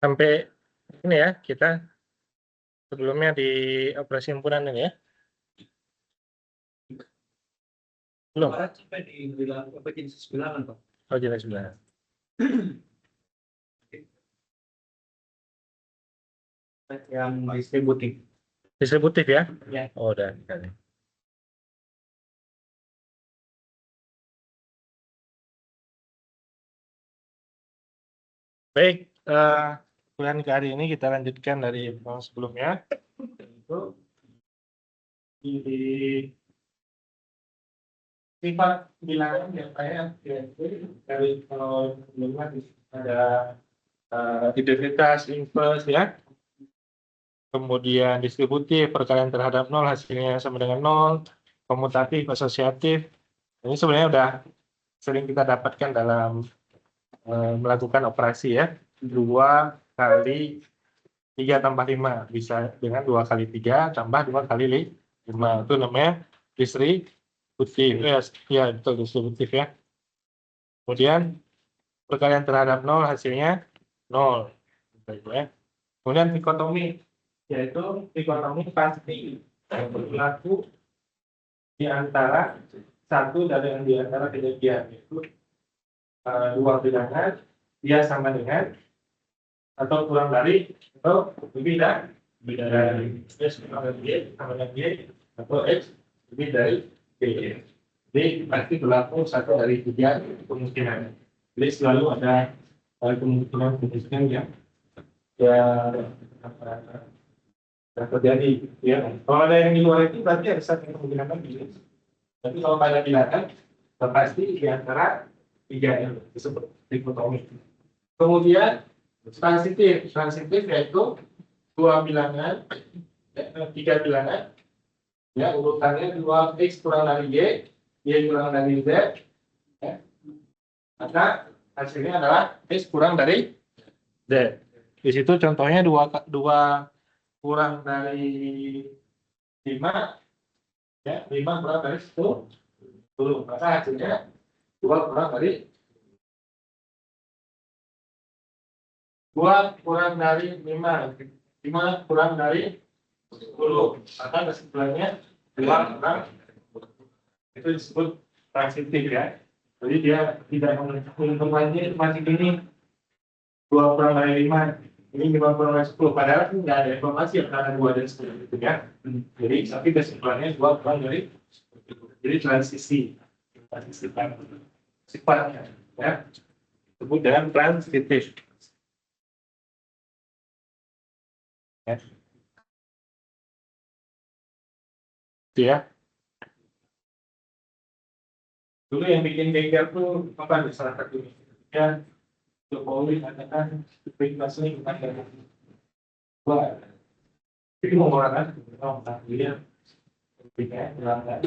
Sampai ini ya, kita sebelumnya di operasi himpunan ini ya. Belum? Sampai di bilang apa jenis bilangan, Pak? Oh, jenis bilangan. Yang distributif. Distributif ya? Ya. Oh, udah. Baik, kuliah ke hari ini kita lanjutkan dari yang sebelumnya. Itu di sifat bilangan yang saya dari kalau sebelumnya ada identitas, inverse ya, kemudian distributif, perkalian terhadap nol hasilnya sama dengan nol, komutatif, asosiatif. Ini sebenarnya udah sering kita dapatkan dalam melakukan operasi ya, 2 kali 3 tambah 5 bisa dengan 2 kali 3 tambah 2 kali 5, itu namanya distributif ya, betul, distributif ya. Kemudian perkalian terhadap nol hasilnya 0 ya. Kemudian dikotomi, yaitu dikotomi pasti yang berlaku di antara satu dari di antara kejadian, yaitu dua bilangan dia sama dengan atau kurang dari atau lebih dari x sama dengan y sama dengan y atau x lebih dari y. Jadi pasti berlaku satu dari 3 kemungkinan. Jadi selalu ada kemungkinan yang terjadi. Ya. Kalau ada yang di luar itu berarti ada satu kemungkinan lagi. Tapi kalau pada bilangan pasti di antara 3 yang disebut dikotomi. Kemudian transitif yaitu 2 bilangan, 3 bilangan, ya urutannya 2x kurang dari y kurang dari z, ya. Maka hasilnya adalah x kurang dari z. Di situ contohnya 2 kurang dari 5, ya 5 kurang dari 10, maka hasilnya 2 kurang dari 5, 5 kurang dari 10, maka kesimpulannya 2 kurang, itu disebut transitif ya. Jadi dia tidak menentukannya masih ini 2 kurang dari 5, ini 5 kurang dari 10, padahal nggak ada informasi antara 2 dan 10 gitu ya. Jadi tapi kesimpulannya 2 kurang dari 10. Jadi transisi sifatnya ya disebut dengan transitif. Ya. Itu ya. Dulu yang bikin geger tuh apa salah satu ya Jokowi katakan spekulasi bukan dari gua itu mau orang kan dia pikirnya melanggar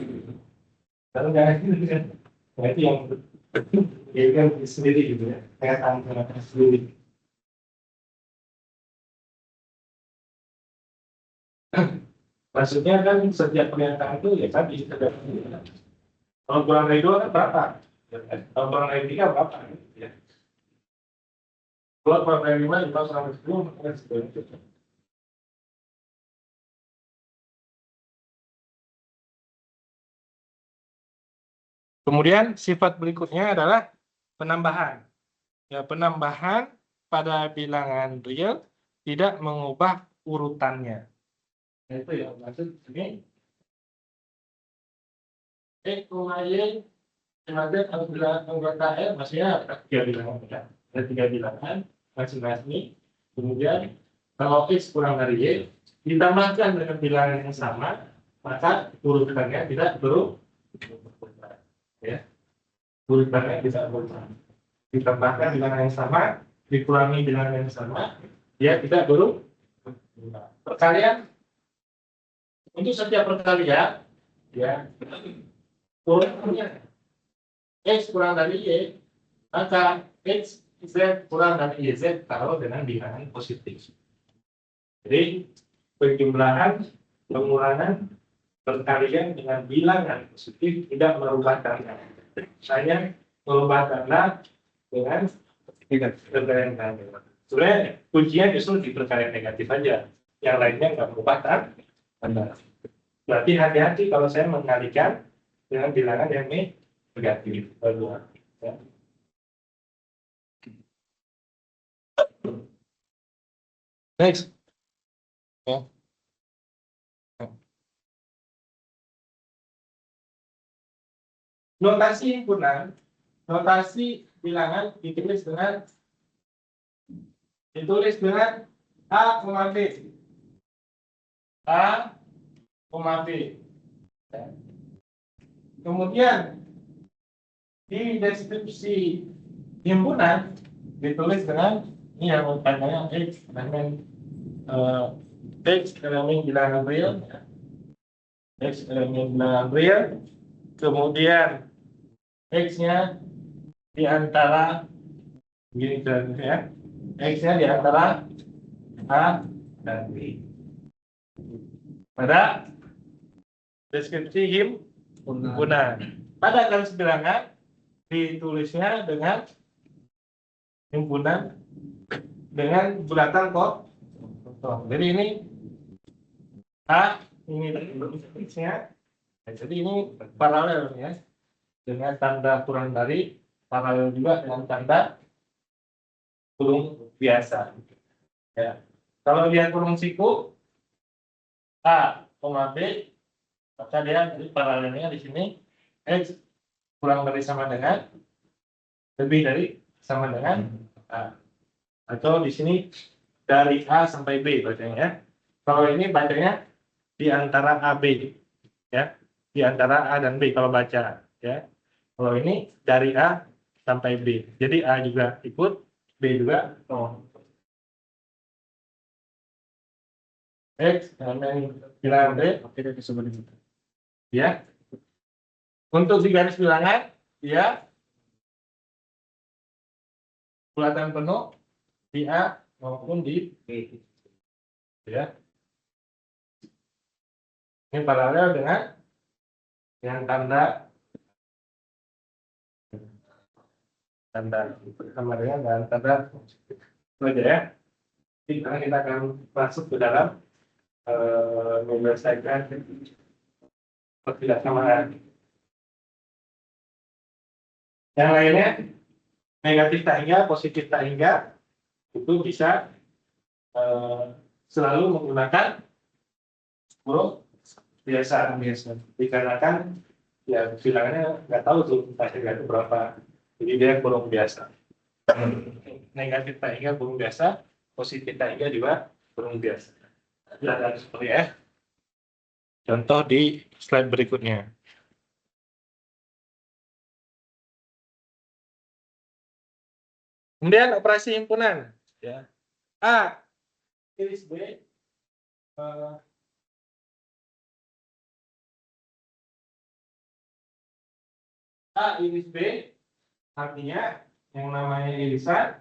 kalau nggak itu kan berarti yang geger sendiri gitu ya kayak tangan sendiri. Maksudnya kan setiap pernyataan itu ya tadi sudah. Kalau kurang dari 2 kan berapa? Kalau kurang dari 3 berapa? Ya. Kalau kurang dari 5, 5 kurang dari 10, maka sebenarnya. Kemudian sifat berikutnya adalah penambahan. Ya, penambahan pada bilangan real tidak mengubah urutannya. Itu ya maksud ini. Y, apabila anggota L, maksudnya ada 3 bilangan ya. Ada 3 bilangan masing-masing. Kemudian kalau X kurang dari Y ditambahkan dengan bilangan yang sama, maka urutannya tidak berubah. Ya, urutannya tidak berubah. Ditambahkan bilangan yang sama, dikurangi bilangan yang sama, dia tidak berubah. Perkalian untuk setiap perkalian, ya urutannya X kurang dari Y, maka X Z kurang dari YZ kalau dengan bilangan positif. Jadi penjumlahan, pengurangan, perkalian dengan bilangan positif tidak merubah tanda. Hanya merubah tanda dengan perkalian tanda. Sebenarnya kuncinya justru di perkara negatif aja. Yang lainnya nggak berubah tanda. Berarti hati-hati kalau saya mengalikan dengan bilangan yang negatif. Ya. Next. Ya. Notasi himpunan, notasi bilangan ditulis dengan A, B. A, B. Kemudian di deskripsi himpunan ditulis dengan ini yang tandanya X elemen X elemen bilangan real, X elemen bilangan real. Kemudian X-nya di antara begini ya, X-nya di antara A dan B. Pada deskripsi himpunan. Pada garis bilangan ditulisnya dengan himpunan dengan bulatan kosong. Jadi ini A, ini X-nya. Jadi ini paralel ya, dengan tanda kurang dari, paralel juga dengan tanda kurung biasa. Ya. Kalau dia kurung siku A, B, maka dia paralelnya di sini X kurang dari sama dengan, lebih dari sama dengan A. Atau di sini dari A sampai B bacanya ya. Kalau ini bacanya di antara AB ya, di antara A dan B kalau baca ya. Kalau ini dari A sampai B. Jadi A juga ikut, B juga no. X elemen bilangan B ya. Untuk di garis bilangan ya bulatan penuh di A maupun di B ya. Ini paralel dengan yang tanda sama dengan tanda itu aja ya. Jadi sekarang kita akan masuk ke dalam menyelesaikan ketidaksamaan. Yang lainnya negatif tak hingga, positif tak hingga itu bisa selalu menggunakan huruf biasa. Dikarenakan ya bilangannya nggak tahu tuh hasilnya itu berapa, jadi dia kurung biasa. Negatif tak hingga kurung biasa, positif tak hingga juga kurung biasa. Ada seperti ya. Contoh di slide berikutnya. Kemudian operasi himpunan ya. A iris B A iris B artinya yang namanya irisan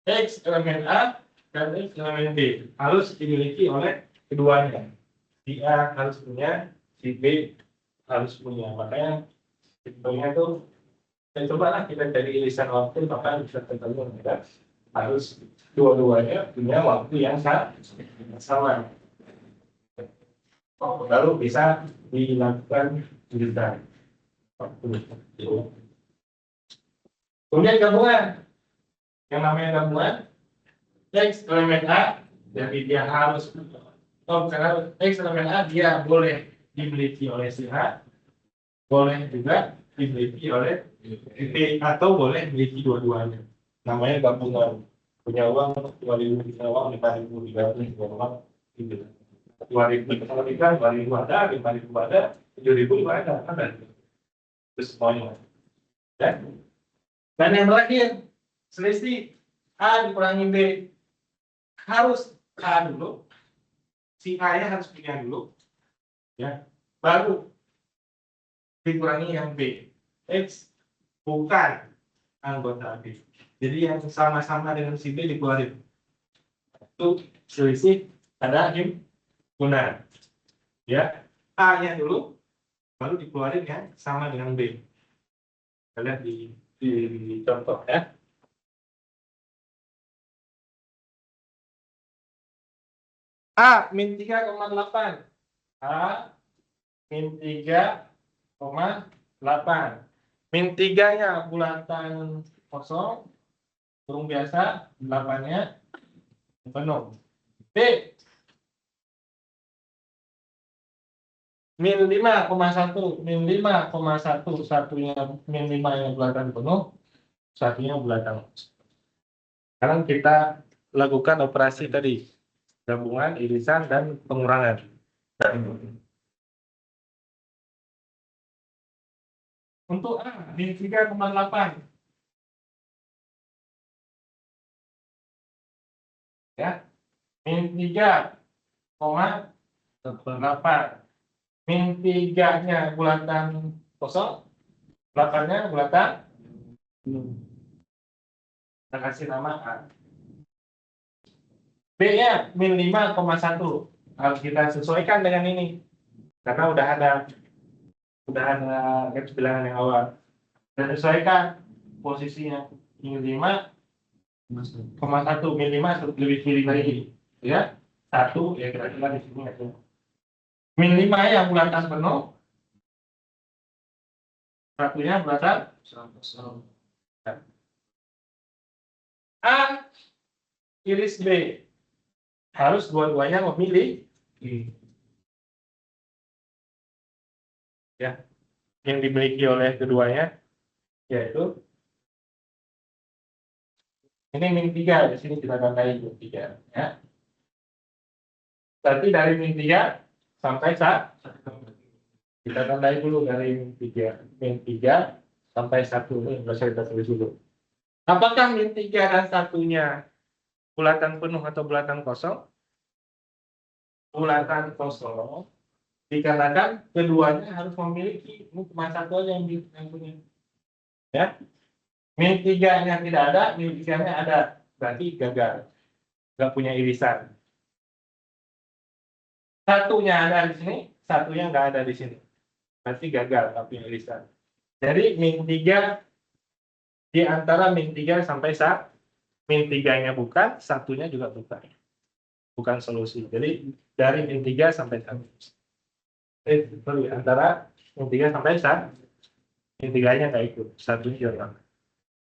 X elemen A dan X elemen B harus dimiliki oleh keduanya. Si A harus punya, si B harus punya. Makanya hitungnya tuh cobalah kita cari irisan waktu, maka bisa ketemu ya. Harus dua-duanya punya waktu yang sama. Baru bisa dilakukan irisan. Kemudian gabungan, yang namanya gabungan X elemen A, jadi dia harus karena X elemen A dia boleh dimiliki oleh si A, boleh juga dimiliki oleh B, atau boleh memiliki dua-duanya. Namanya gabungan. Punya uang 2.000, punya uang 5.000, 3.000, punya uang gitu. 2.000 kalau kita 2.000 ada, 5.000 ada, 7.000 juga ada. Itu semuanya. Ya. Dan yang terakhir, selisih A dikurangi B. Harus A dulu, si A-nya harus punya dulu, ya, baru dikurangi yang B. X bukan anggota B. Jadi yang sama-sama dengan si B dikeluarin. Itu selisih pada himpunan. Ya, A-nya dulu, baru dikeluarin yang sama dengan B. Kita lihat di contoh ya. A min 3,8. A min 3,8. Min 3-nya bulatan kosong, kurung biasa, 8-nya penuh. B min 5,1, min 5,1, satunya min 5 yang bulatan penuh, satunya bulatan kosong. Sekarang kita lakukan operasi tadi, gabungan, irisan, dan pengurangan. Untuk A, min 3,8. Ya, min 3,8. Min 3-nya bulatan kosong, 8-nya bulatan. Kita kasih nama A. B-nya min 5,1. Harus kita sesuaikan dengan ini. Karena udah ada garis bilangan yang awal. Dan sesuaikan posisinya min 5,1, min 5 lebih kiri lagi. Ya, 1 ya kira-kira di sini aja. Min 5 yang bulatan penuh, satunya bulatan kosong. A iris B. Harus dua-duanya memilih ya, yang dimiliki oleh keduanya, yaitu ini min 3, di sini kita tandai min 3 ya. Berarti dari min 3 sampai 1, kita tandai dulu dari min 3 sampai 1, ini bisa kita tulis dulu. Apakah min 3 dan 1-nya bulatan penuh atau bulatan kosong? Bulatan kosong, dikarenakan keduanya harus memiliki, ini cuma 1 aja yang punya. Ya, min 3-nya tidak ada, min 3-nya ada, berarti gagal, nggak punya irisan. Satunya ada di sini, satunya nggak ada di sini, berarti gagal, nggak punya irisan. Jadi min 3 di antara min 3 sampai 1, min 3-nya bukan, satunya juga bukan solusi. Jadi dari min 3 sampai 1. Antara min 3 sampai 1, min 3-nya nggak ikut, satunya juga.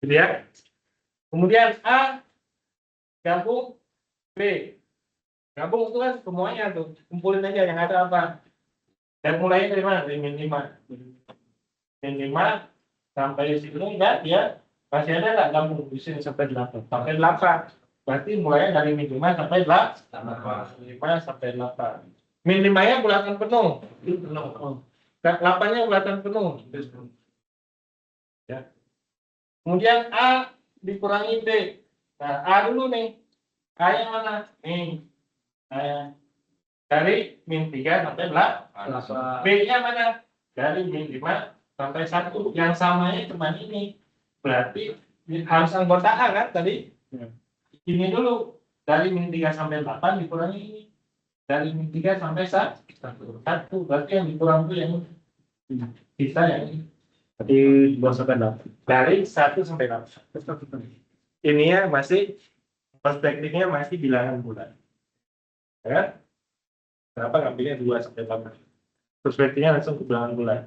Gitu ya. Kemudian A gabung B. Gabung itu kan semuanya tuh, kumpulin aja yang ada apa. Dan mulainya dari mana? Dari min 5. Min 5 sampai sini enggak, dia masih ada nggak gabung di sini sampai 8. Sampai 8. Berarti mulainya dari min 5 sampai 8. 5 sampai 8. Min 5-nya bulatan penuh. 8-nya bulatan penuh. Ya. Kemudian A dikurangi B. Nah, A dulu nih. A yang mana? Nih. Dari min 3 sampai 8. B-nya mana? Dari min 5 sampai 1. Yang samanya cuma ini. Berarti harus anggota A kan tadi? Ini dulu. Dari min 3 sampai 8 dikurangi ini. Dari min 3 sampai 1. Berarti yang dikurang itu yang kita yang ini. Berarti 2 sampai 8. Dari 1 sampai 8. Ini ya masih, perspektifnya masih bilangan bulan. Ya? Kenapa ngambilnya 2 sampai 8? Perspektifnya langsung ke bilangan bulan.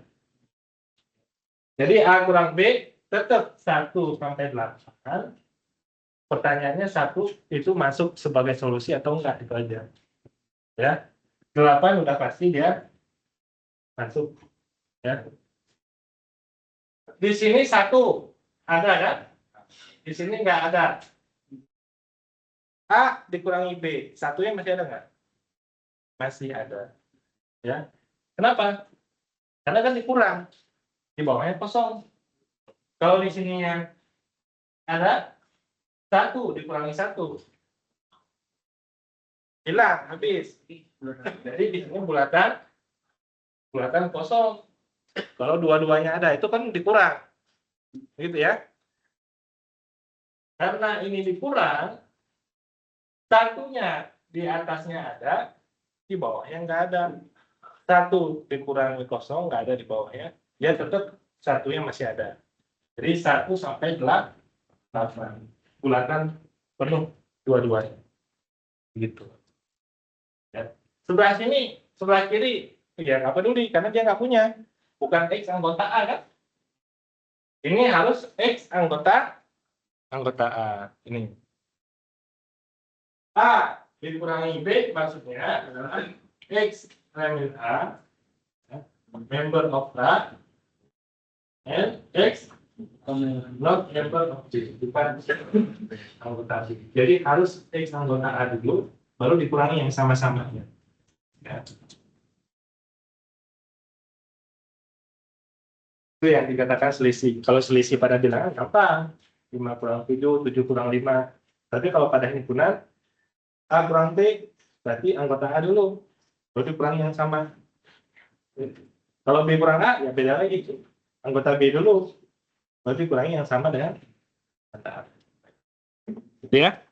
Jadi A kurang B tetap 1 sampai 8. Pertanyaannya 1 itu masuk sebagai solusi atau enggak, itu aja. Ya. 8 udah pasti dia masuk. Ya. Di sini 1 ada kan? Di sini enggak ada. A dikurangi B, satunya masih ada nggak? Masih ada. Ya. Kenapa? Karena kan dikurang. Di bawahnya kosong. Kalau di sininya ada 1 dikurangi 1. Hilang, habis. Jadi di sini bulatan kosong. Kalau dua-duanya ada, itu kan dikurang. Gitu ya. Karena ini dikurang, satunya di atasnya ada, di bawahnya nggak ada. 1 dikurangi kosong, nggak ada di bawahnya. Dia tetap satunya masih ada. Jadi 1 sampai 8. Bulatan penuh dua-duanya. Gitu. Ya. Sebelah sini, sebelah kiri, ya nggak peduli karena dia nggak punya. Bukan X anggota A kan? Ini harus X anggota A. Ini A dikurangi B maksudnya adalah X elemen A, ya, member of A, and X not member of B, bukan anggota B. Jadi harus X anggota A dulu, baru dikurangi yang sama-samanya. Ya. Itu yang dikatakan selisih. Kalau selisih pada bilangan gampang. 5 kurang 7, 7 kurang 5. Tapi kalau pada himpunan, A kurang B, berarti anggota A dulu. Baru dikurangi yang sama. Kalau B kurang A, ya beda lagi. Anggota B dulu. Baru dikurangi yang sama dengan anggota A. Gitu ya.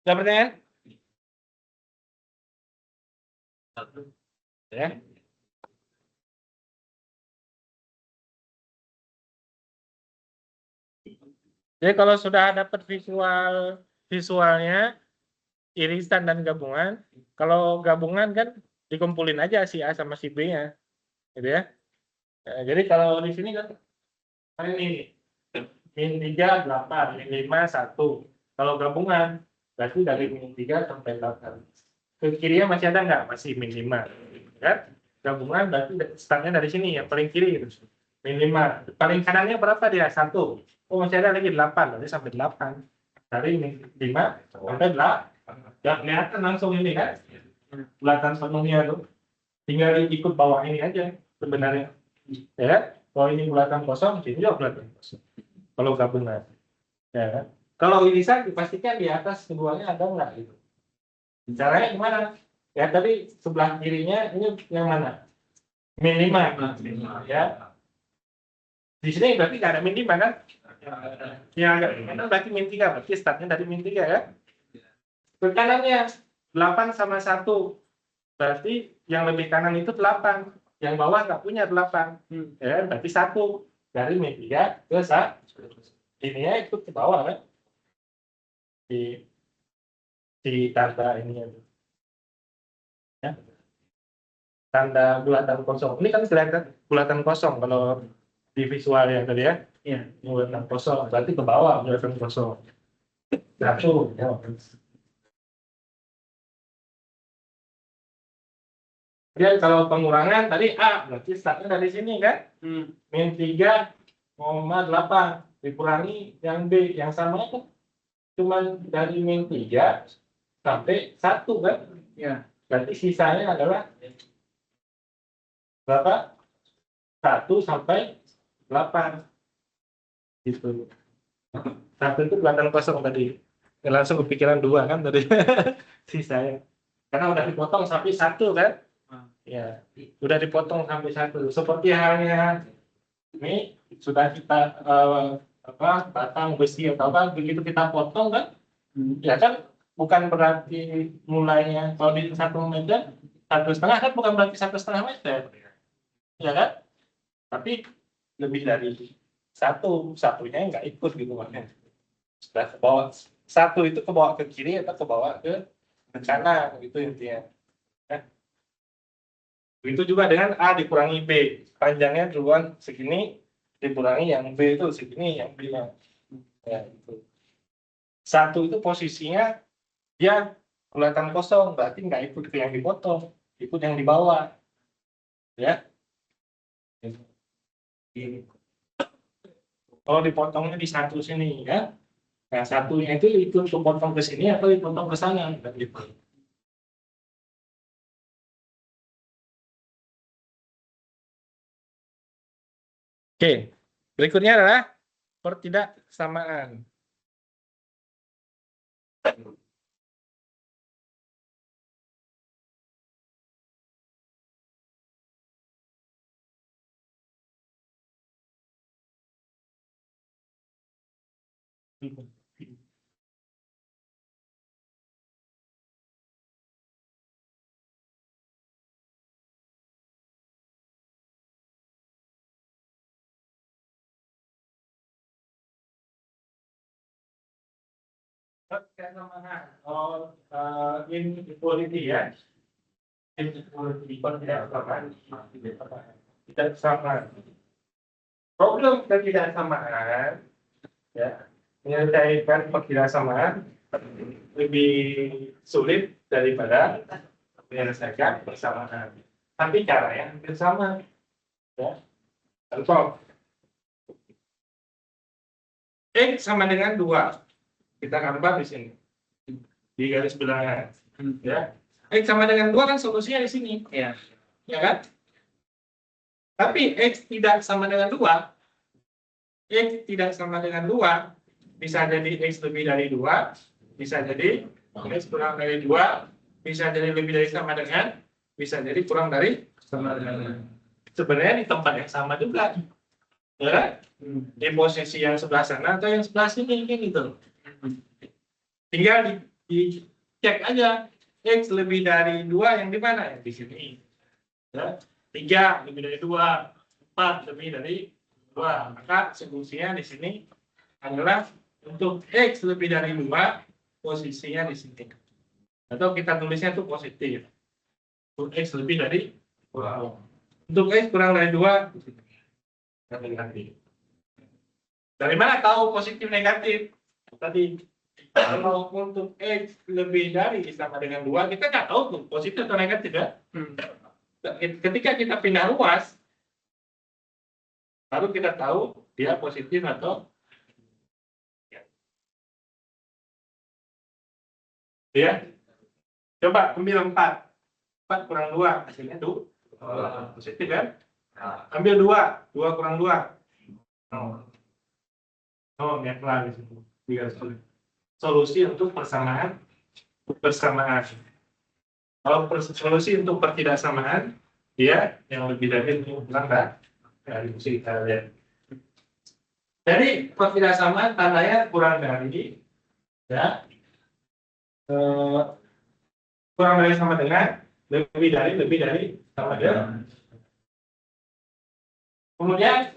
Ada pertanyaan? Ya. Jadi kalau sudah dapat visualnya, irisan dan gabungan, kalau gabungan kan dikumpulin aja si A sama si B-nya, gitu ya. Nah, jadi kalau di sini kan ini min 3 8, min 5 1. Kalau gabungan berarti dari min 3 sampai 8. Ke kirinya masih ada nggak? Masih min 5. Kan? Gabungan berarti startnya dari sini yang paling kiri gitu. Min 5. Paling kanannya berapa dia? 1. Oh, masih ada lagi 8, berarti sampai 8. Dari min 5 sampai 8. Ya, kelihatan langsung ini kan. Bulatan penuhnya tuh. Tinggal ikut bawah ini aja sebenarnya. Ya, kalau ini bulatan kosong, ini juga bulatan kosong. Kalau gabungan, ya kan? Kalau irisan dipastikan di atas keduanya ada nggak gitu. Caranya gimana? Ya tadi sebelah kirinya ini yang mana? Min 5, ya. Di sini berarti nggak ada min 5 kan? Yang agak kanan berarti min 3, berarti startnya dari min 3 ya. Ke kanannya 8 sama 1. Berarti yang lebih kanan itu 8. Yang bawah nggak punya 8. Ya, berarti 1. Dari min 3 ke 1. Ini ya ikut ke bawah kan? Di tanda ini ya. Tanda bulatan kosong. Ini kan kelihatan bulatan kosong kalau di visual yang tadi ya. Iya, bulatan kosong. Berarti ke bawah bulatan kosong. Satu. Ya. Kemudian kalau pengurangan tadi A, berarti startnya dari sini kan? Min 3,8 dikurangi yang B. Yang sama itu cuma dari min 3 sampai 1 kan? Ya. Berarti sisanya adalah berapa? 1 sampai 8. Gitu. 1 itu bulatan kosong tadi. Langsung kepikiran 2 kan tadi. Sisanya. Karena udah dipotong sampai 1 kan? Ya, udah dipotong sampai 1. Seperti halnya ini sudah kita batang besi atau apa begitu kita potong kan? Ya kan bukan berarti mulainya kalau di 1 meter 1,5 kan bukan berarti 1,5 meter, ya kan? Tapi lebih dari satunya nggak ikut gitu makanya. Sudah ke bawah 1 itu ke bawah ke kiri atau ke bawah ke kanan gitu intinya. Ya. Begitu juga dengan A dikurangi B. Panjangnya duluan segini, dikurangi yang B itu segini, yang B. Ya, gitu. 1 itu posisinya dia bulatan kosong, berarti nggak ikut ke yang dipotong, ikut yang di bawah. Ya. Kalau dipotongnya di 1 sini, ya. Nah, 1-nya itu ikut potong ke sini atau dipotong ke sana. Gitu. Oke, berikutnya adalah pertidaksamaan. Kesamaan. Oh, inequality ya. Inequality ketidaksamaan. Tidak sama. Problem ketidaksamaan ya, menyelesaikan ketidaksamaan lebih sulit daripada menyelesaikan persamaan. Tapi caranya hampir sama. Ya. Contoh, X sama dengan 2. Kita gambar di sini. Di garis bilangan. Ya. X sama dengan 2 kan solusinya di sini. Ya. Ya kan? Tapi X tidak sama dengan 2. X tidak sama dengan 2. Bisa jadi X lebih dari 2. Bisa jadi X kurang dari 2. Bisa jadi lebih dari sama dengan. Bisa jadi kurang dari sama dengan. Sebenarnya di tempat yang sama juga. Ya kan? Di posisi yang sebelah sana atau yang sebelah sini gitu. Tinggal dicek aja X lebih dari 2 yang di mana? Yang di sini. Ya. 3 lebih dari 2, 4 lebih dari 2. Maka solusinya di sini adalah untuk X lebih dari 2, posisinya di sini. Atau kita tulisnya itu positif. Untuk X lebih dari 2. Untuk X kurang dari 2, negatif. Dari mana tahu positif negatif? Tadi kalau untuk X lebih dari sama dengan 2, kita nggak tahu tuh positif atau negatif ya. Ketika kita pindah ruas, baru kita tahu dia positif atau ya. Coba ambil 4. 4 kurang 2, hasilnya tuh positif kan? Ambil 2, 2 kurang 2. Netral di situ. Solusi untuk persamaan. Kalau solusi untuk pertidaksamaan, dia yang lebih dari itu kurang dari fungsi kita lihat. Jadi pertidaksamaan tandanya kurang dari ya kurang dari sama dengan, lebih dari sama dengan. Kemudian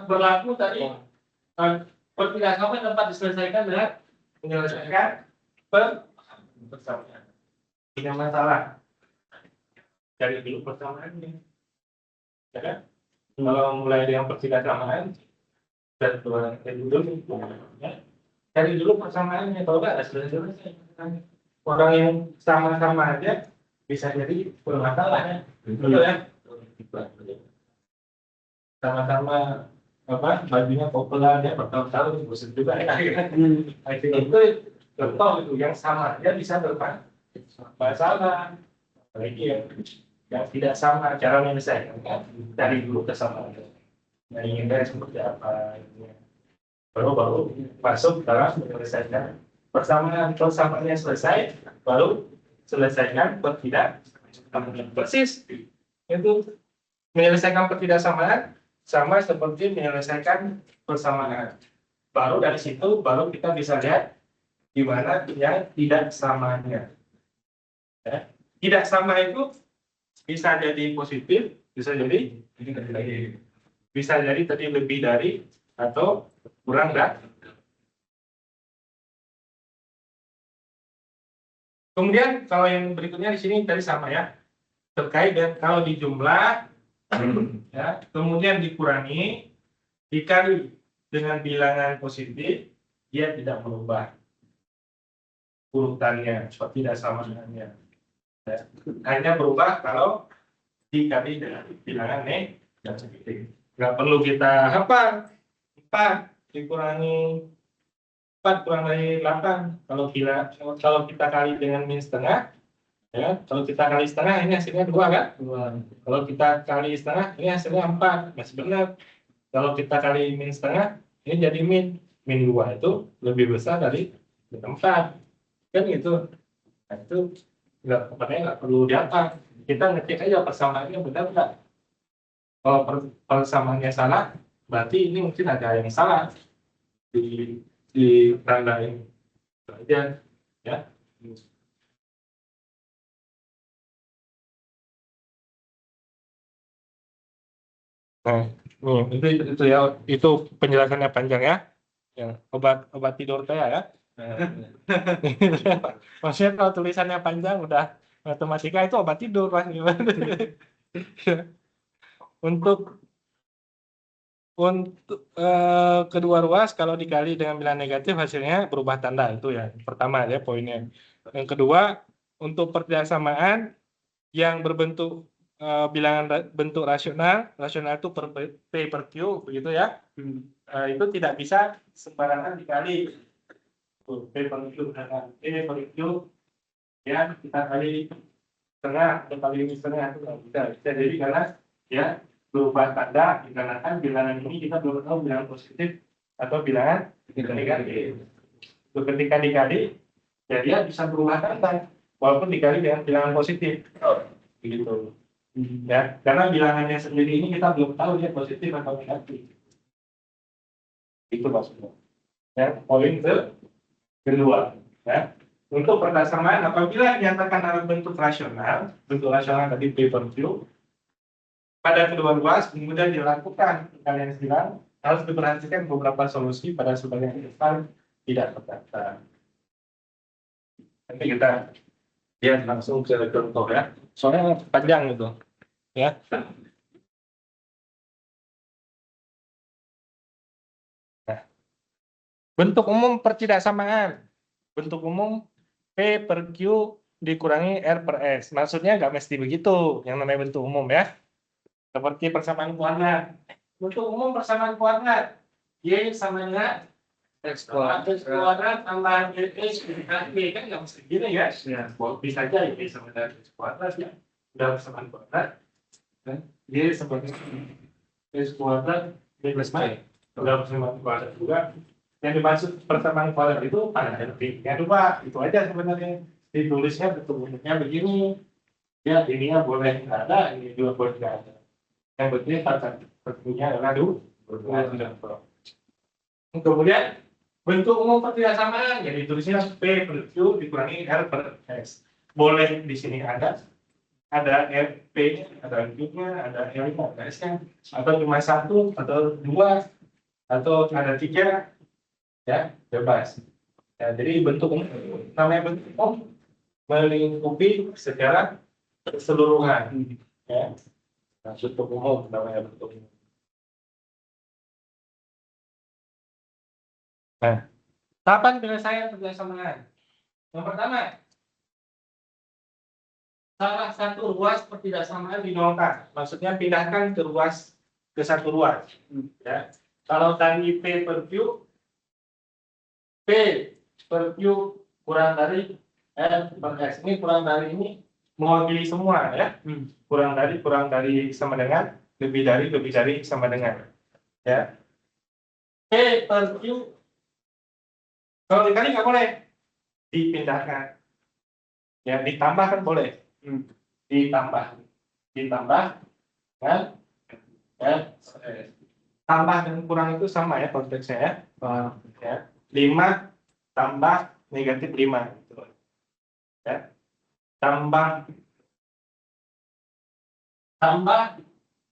berlaku tadi pertidaksamaan dapat diselesaikan dengan menyelesaikan persamaan. Tidak masalah. Cari dulu persamaannya. Ya kan? Kalau mulai dengan pertidaksamaan dan cari dulu, ya. Cari dulu persamaannya. Kalau nggak ada selesai. Orang yang sama-sama aja bisa jadi bermasalah ya. Betul ya? Sama-sama bajunya populer ya, bertahun-tahun bosan juga ya. Itu contoh itu yang sama dia bisa bermasalah. Apalagi yang tidak sama cara menyelesaikan kan, dari dulu kesamaan. Nah, inginnya seperti apa? Baru masuk dalam menyelesaikan persamaan. Kalau samanya selesai, baru selesaikan pertidaksamaan. Persis itu menyelesaikan pertidaksamaan sama seperti menyelesaikan persamaan. Baru dari situ baru kita bisa lihat gimana yang tidak samanya. Ya. Tidak sama itu bisa jadi positif, bisa jadi tadi lebih dari atau kurang dari. Kemudian kalau yang berikutnya di sini tadi sama ya, terkait dengan kalau di jumlah ya, kemudian dikurangi dikali dengan bilangan positif, dia tidak berubah urutannya, tidak sama dengannya. Ya. Hanya berubah kalau dikali dengan bilangan negatif. Nggak perlu kita 4 dikurangi 4 kurang dari 8. Kalau kita kali dengan min setengah, ya, kalau kita kali setengah ini hasilnya 2 kan? 2. Kalau kita kali setengah ini hasilnya 4, masih benar. Kalau kita kali min setengah ini jadi min 2 itu lebih besar dari 4. Kan gitu. Nah, itu nggak perlu diapa. Kita ngecek aja persamaannya benar nggak. Kalau persamaannya salah, berarti ini mungkin ada yang salah di di tanda ini aja, ya. Nah, itu ya, itu penjelasannya panjang ya. Ya, obat tidur saya ya. Nah, maksudnya kalau tulisannya panjang udah matematika itu obat tidur Mas. Untuk kedua ruas kalau dikali dengan bilangan negatif hasilnya berubah tanda, itu ya pertama ya poinnya. Yang kedua, untuk persamaan yang berbentuk bentuk rasional itu per P per Q begitu ya. Itu tidak bisa sembarangan dikali. P per Q dengan P per Q ya kita kali setengah atau kali ini setengah itu nggak bisa. Jadi karena ya berubah tanda dikarenakan bilangan ini kita belum tahu bilangan positif atau bilangan negatif. Ketika dikali ya dia bisa berubah tanda walaupun dikali dengan bilangan positif. Begitu. Ya, karena bilangannya sendiri ini kita belum tahu dia positif atau negatif. Itu maksudnya. Ya, poin kedua. Ya. Untuk persamaan apabila dinyatakan dalam bentuk rasional tadi P per Q, pada kedua ruas kemudian dilakukan kalian bilang harus diperhatikan beberapa solusi pada sebagian interval tidak terdaftar. Nanti kita lihat langsung ke contoh ya. Soalnya panjang itu. Ya. Nah, bentuk umum pertidaksamaan. Bentuk umum P per Q dikurangi R per S. Maksudnya nggak mesti begitu yang namanya bentuk umum ya. Seperti persamaan kuadrat. Bentuk umum persamaan kuadrat. Y sama dengan X kuadrat tambah X dikali Y, kan nggak mesti gini ya. Bisa aja Y sama dengan X kuadrat ya. Udah persamaan kuadrat. Y sama dengan X kuadrat Y plus Y. Udah persamaan kuadrat juga. Yang dimaksud persamaan kuadrat itu pada detiknya dua, itu aja sebenarnya. Ditulisnya bentuknya begini, ya ininya boleh nggak ada, ini juga boleh nggak ada. Yang penting bentuknya adalah dua. Kemudian bentuk umum pertidaksamaan, jadi tulisnya P per Q dikurangi R per S. Boleh di sini ada P-nya, ada Q-nya, ada L-nya, ada S-nya, atau cuma satu atau dua atau ada tiga. Ya, bebas. Ya, jadi bentuk umum namanya bentuk umum melingkupi secara keseluruhan. Ya, nah, bentuk umum namanya bentuk umum. Nah, tahapan penyelesaian persamaan. Yang pertama, salah satu ruas pertidaksamaan dinolkan. Maksudnya pindahkan ke satu ruas. Ya. Kalau tadi P per Q, P per Q kurang dari R per S. Ini kurang dari ini mewakili semua ya. Kurang dari sama dengan, lebih dari sama dengan. Ya. P per Q kalau dikali nggak boleh dipindahkan. Ya, ditambah kan boleh. Ditambah kan ya. Tambah dan kurang itu sama ya konteksnya ya. Ya. 5 tambah negatif 5 gitu. Ya. Tambah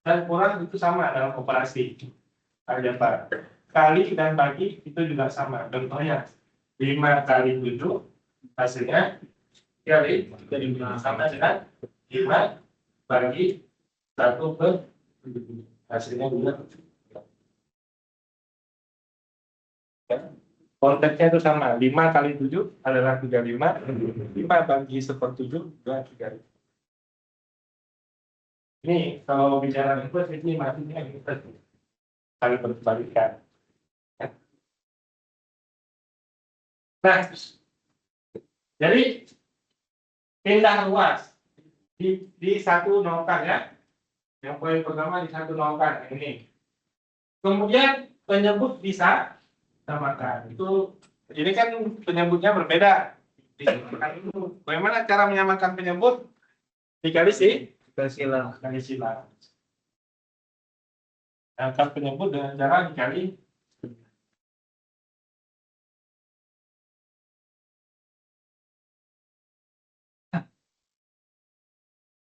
dan kurang itu sama dalam operasi aljabar. Kali dan bagi itu juga sama. Contohnya 5 kali 7 hasilnya kali sama dengan 5 bagi 1 per 7. Hasilnya juga. Konteksnya itu sama, 5 kali 7 adalah 35, 5 bagi 1/7 juga 35. Ini kalau bicara input ini maksudnya kita saling berbalikan. Nah, jadi pindah ruas di satu nolkan ya. Yang poin pertama di satu nolkan ini. Kemudian penyebut bisa samakan. Itu ini kan penyebutnya berbeda. Disamakan dulu. Bagaimana cara menyamakan penyebut? Dikali Silang. kali silang. Angka penyebut dengan cara dikali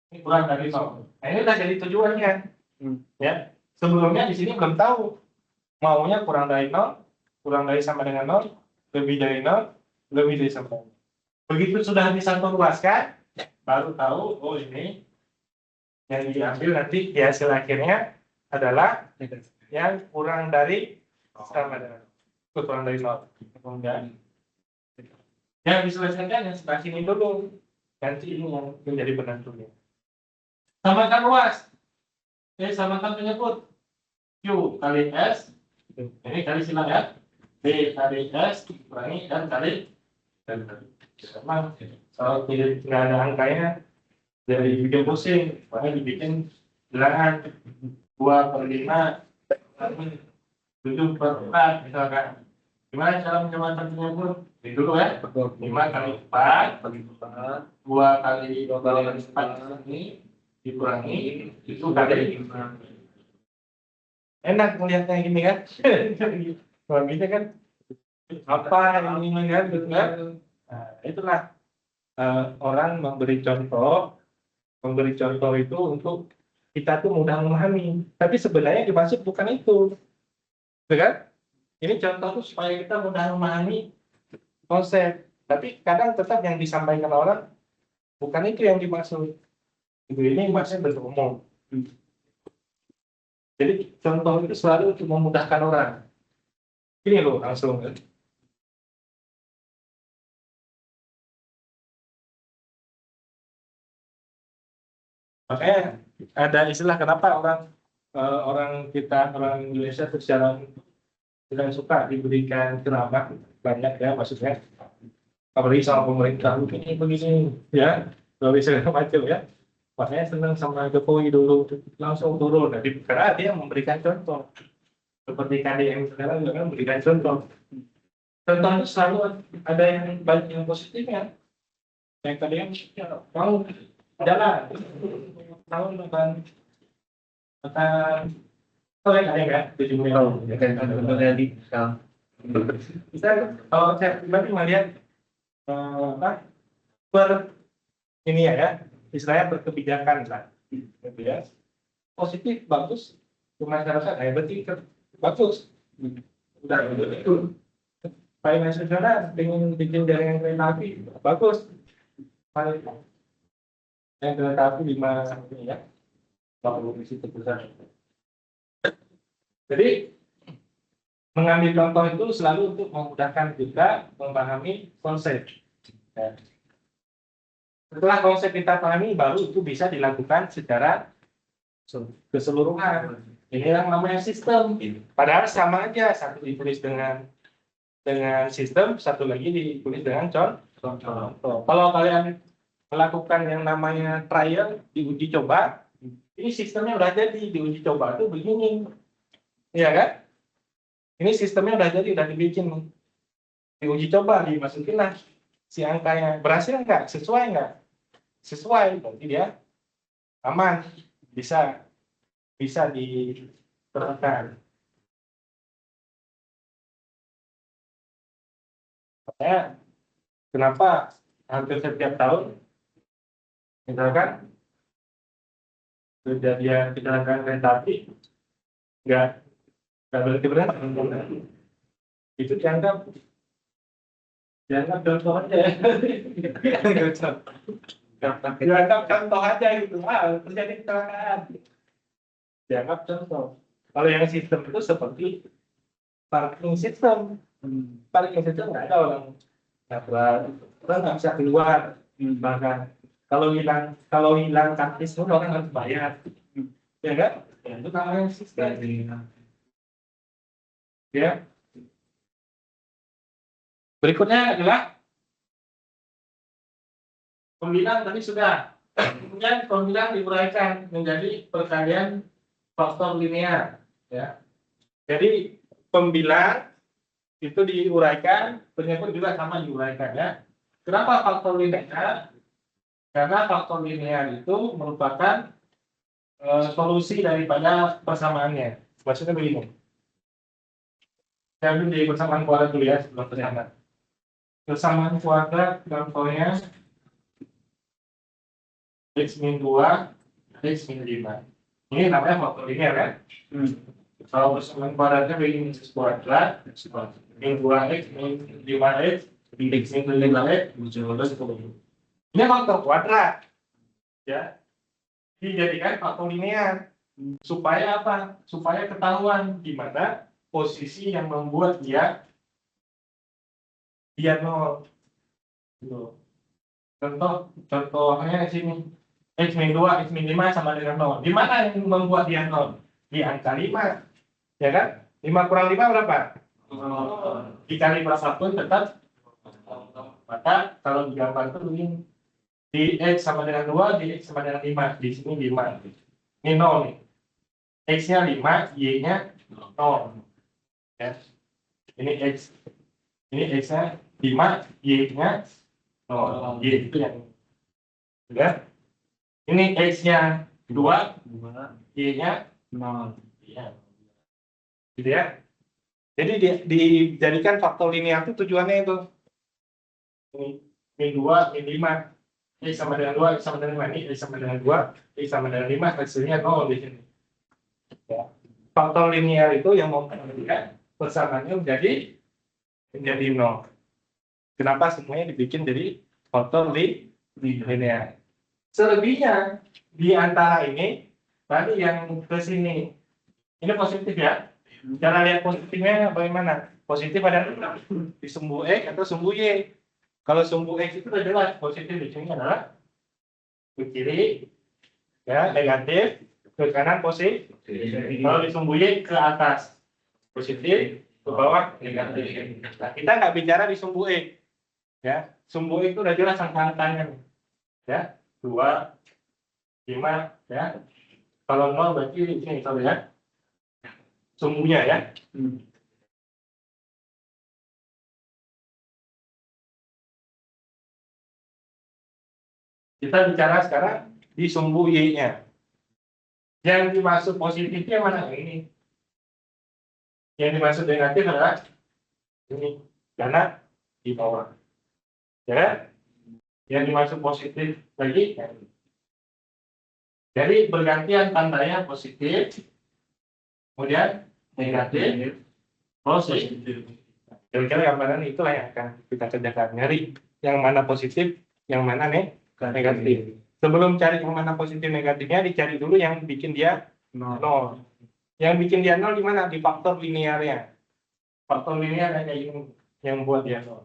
ini kurang dari 0. Nah, ini udah jadi tujuannya. Ya. Sebelumnya di sini belum tahu maunya kurang dari 0, kurang dari sama dengan 0, lebih dari 0, lebih dari sama dengan 0. Begitu sudah disatu luaskan, baru tahu oh ini yang diambil nanti di hasil akhirnya adalah yang kurang dari sama dengan 0. Kurang dari 0. Kemudian yang diselesaikan yang sebelah sini dulu. Nanti ini yang menjadi penentunya. Samakan luas. Samakan penyebut. Q kali S. Ini kali silang ya. B kali S kurangi dan kali. Memang kalau tidak ada angkanya dari bikin pusing, makanya dibikin bilangan 2/5, 7/4 misalkan. Gimana cara menyamakan penyebut? Ini dulu ya. 5 kali 4 2 kali 4 ini dikurangi itu kali 5. Enak melihatnya gini kan. Kalau gitu kan apa ini kan gitu kan. Nah, itulah orang memberi contoh itu untuk kita tuh mudah memahami. Tapi sebenarnya dimaksud bukan itu. Betul kan? Ini contoh tuh supaya kita mudah memahami konsep. Tapi kadang tetap yang disampaikan orang bukan itu yang dimaksud. Ini maksudnya bentuk umum. Jadi contoh itu selalu untuk memudahkan orang. Ini loh langsung. Makanya ada istilah kenapa orang Indonesia secara tidak suka diberikan ceramah banyak ya maksudnya. Apalagi sama pemerintah begini ya, dari segala macam ya. Makanya senang sama Jokowi dulu langsung turun. Jadi karena dia memberikan contoh. Seperti KDM sekarang juga kan memberikan contoh. Contoh itu selalu ada yang baik yang positifnya. Yang KDM mau jalan tahun akan sore KDM ya 7 Mei. Bisa kalau saya pribadi melihat ini ya istilahnya berkebijakan lah gitu ya, positif bagus ke masyarakat berarti bagus udah itu finance nasional pengen bikin jaringan kereta api bagus yang kereta api 5 ini ya kalau di situ besar. Jadi mengambil contoh itu selalu untuk memudahkan kita memahami konsep. Ya. Setelah konsep kita pahami, baru itu bisa dilakukan secara keseluruhan. Ini yang namanya sistem. Padahal sama aja, satu ditulis dengan sistem, satu lagi ditulis dengan contoh. Kalau kalian melakukan yang namanya trial, diuji coba, ini sistemnya udah jadi, diuji coba itu begini. Iya kan? Ini sistemnya udah jadi, udah dibikin. Diuji coba, dimasukin lah si angkanya. Berhasil nggak? Sesuai nggak? Sesuai, berarti dia aman, bisa diterapkan. Makanya kenapa hampir setiap tahun misalkan kejadian kecelakaan kereta api nggak berhenti itu dianggap contoh aja. Dianggap contoh aja gitu, terjadi kecelakaan. Dianggap contoh. Kalau yang sistem itu seperti parking system. Parking system nggak ada orang nabrak, orang nggak bisa keluar. Bahkan kalau hilang kartis pun orang harus bayar. Ya kan? Ya, itu namanya sistem. Ya. Berikutnya adalah pembilang tadi sudah. Kemudian pembilang diuraikan menjadi perkalian faktor linear. Ya. Jadi pembilang itu diuraikan, penyebut juga sama diuraikan ya. Kenapa faktor linear? Karena faktor linear itu merupakan solusi daripada persamaannya. Maksudnya begini. Saya ambil di persamaan kuadrat dulu ya sebelum persamaan. Persamaan kuadrat contohnya x min 2, x min 5. Ini namanya faktor linear kan? Kalau persamaan kuadratnya begini x kuadrat, min 2x, min 5x, x min 5x, terus ini faktor kuadrat. Ya, dijadikan faktor linear. Supaya apa? Supaya ketahuan di mana posisi yang membuat dia nol. Gitu. Contohnya di sini x min 2, x min 5 sama dengan 0. Di mana yang membuat dia 0? Di angka 5. Ya kan? 5 kurang 5 berapa? Dikali berapapun tetap. Maka kalau digambar itu begini. Di x sama dengan 2, di x sama dengan 5. Di sini 5. Ini 0 nih. X-nya 5, Y-nya 0. Ya. Ini X. Ini X-nya 5, Y-nya 0. Y itu yang ya. Ini X-nya 2, Y-nya 0. Ya. Gitu ya. Jadi dijadikan faktor linear itu tujuannya itu. Ini min 2, min 5. X sama dengan 2, X sama dengan 5. Ini X sama dengan 2, X sama dengan 5. Hasilnya 0 di sini. Ya. Faktor linear itu yang membuat persamaannya menjadi 0. Kenapa semuanya dibikin jadi faktor linear? Selebihnya di antara ini tadi yang ke sini ini positif ya. Cara lihat positifnya bagaimana? Positif ada di sumbu X atau sumbu Y. Kalau sumbu X itu sudah jelas positif di sini adalah ke kiri ya negatif, ke kanan positif. Kalau di sumbu Y ke atas positif, ke bawah negatif. Nah, kita nggak bicara di sumbu E. Ya, sumbu E itu udah jelas angka-angkanya. Ya, 2, 5 ya. Kalau 0 berarti ini kalau ya. Sumbunya ya. Kita bicara sekarang di sumbu Y-nya. Yang dimaksud positifnya mana ini? Yang dimaksud negatif adalah ini karena di bawah. Ya. Yang dimaksud positif lagi. Jadi bergantian tandanya positif, kemudian negatif, positif. Kira-kira gambaran itulah yang akan kita kerjakan. Nyari yang mana positif, yang mana negatif. Sebelum cari yang mana positif negatifnya, dicari dulu yang bikin dia 0. Yang bikin dia 0 di mana? Di faktor linearnya. Faktor linear kayak ini yang buat dia 0.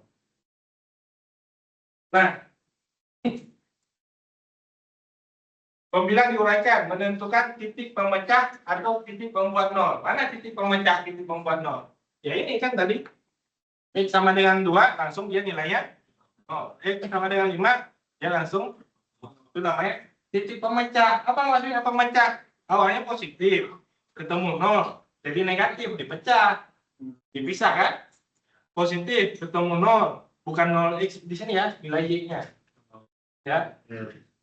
Nah, pembilang diuraikan menentukan titik pemecah atau titik pembuat 0. Mana titik pemecah, titik pembuat 0? Ya ini kan tadi. X sama dengan 2, langsung dia nilainya 0. X sama dengan 5, dia langsung itu namanya titik pemecah. Apa maksudnya pemecah? Awalnya positif, ketemu 0, jadi negatif, dipecah, dipisah kan? Positif, ketemu 0, bukan 0x di sini ya, nilai y-nya. Ya.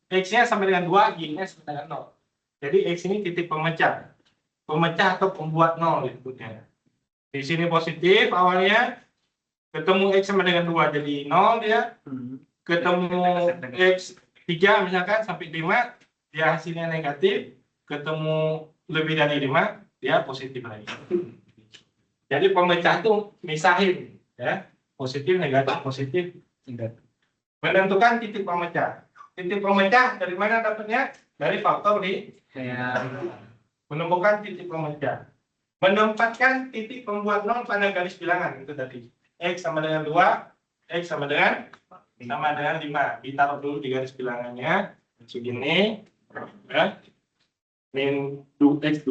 X-nya sama dengan 2, y-nya sama dengan 0. Jadi X ini titik pemecah. Pemecah atau pembuat 0 disebutnya. Di sini positif awalnya, ketemu X sama dengan 2 jadi 0 dia. Ketemu X 3 misalkan sampai 5, dia hasilnya negatif. Ketemu lebih dari 5, dia positif lagi. Jadi pemecah itu misahin. Ya, positif, negatif, negatif. Menentukan titik pemecah. Titik pemecah dari mana dapatnya? Dari faktor linear. Menemukan titik pemecah. Menempatkan titik pembuat 0 pada garis bilangan itu tadi. X sama dengan 2, X sama dengan 5. Ditaruh dulu di garis bilangannya segini ya. Min X2,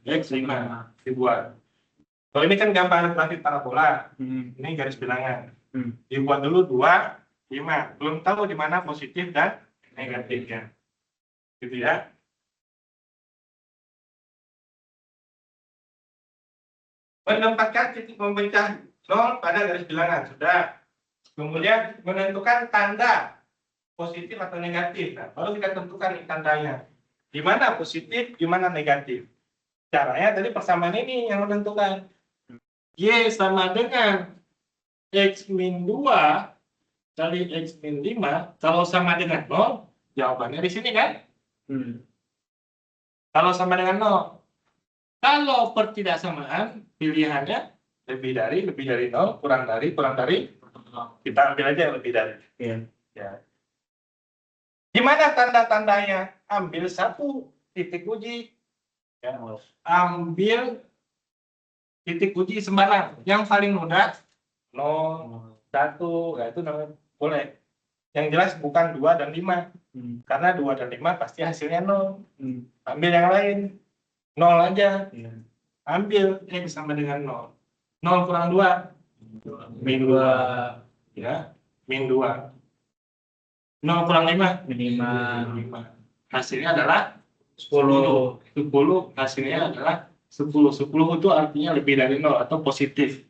X5 dibuat. Kalau ini kan gambar grafik parabola. Ini garis bilangan. Dibuat dulu 2, 5. Belum tahu di mana positif dan negatifnya. Gitu ya. Menempatkan titik pemecah 0 pada garis bilangan. Sudah. Kemudian menentukan tanda positif atau negatif. Nah, baru kita tentukan nih tandanya. Di mana positif, di mana negatif. Caranya tadi persamaan ini yang menentukan. Y sama dengan X min 2 kali X min 5. Kalau sama dengan 0, jawabannya di sini kan? Kalau sama dengan 0. Kalau pertidaksamaan, pilihannya lebih dari 0, kurang dari. Kita ambil aja yang lebih dari. Ya. Di mana tanda-tandanya? Ambil satu titik uji. Ya. Ambil titik uji sembarang. Yang paling mudah 0, 1, ya itu namanya boleh. Yang jelas bukan 2 dan 5. Karena 2 dan 5 pasti hasilnya 0. Ambil yang lain. 0 aja. Ambil X sama dengan 0. 0 kurang 2. Min 2. Ya, min 2. 0 kurang 5. Min 5. Hasilnya adalah 10. 10 hasilnya adalah 10. 10 itu artinya lebih dari 0 atau positif.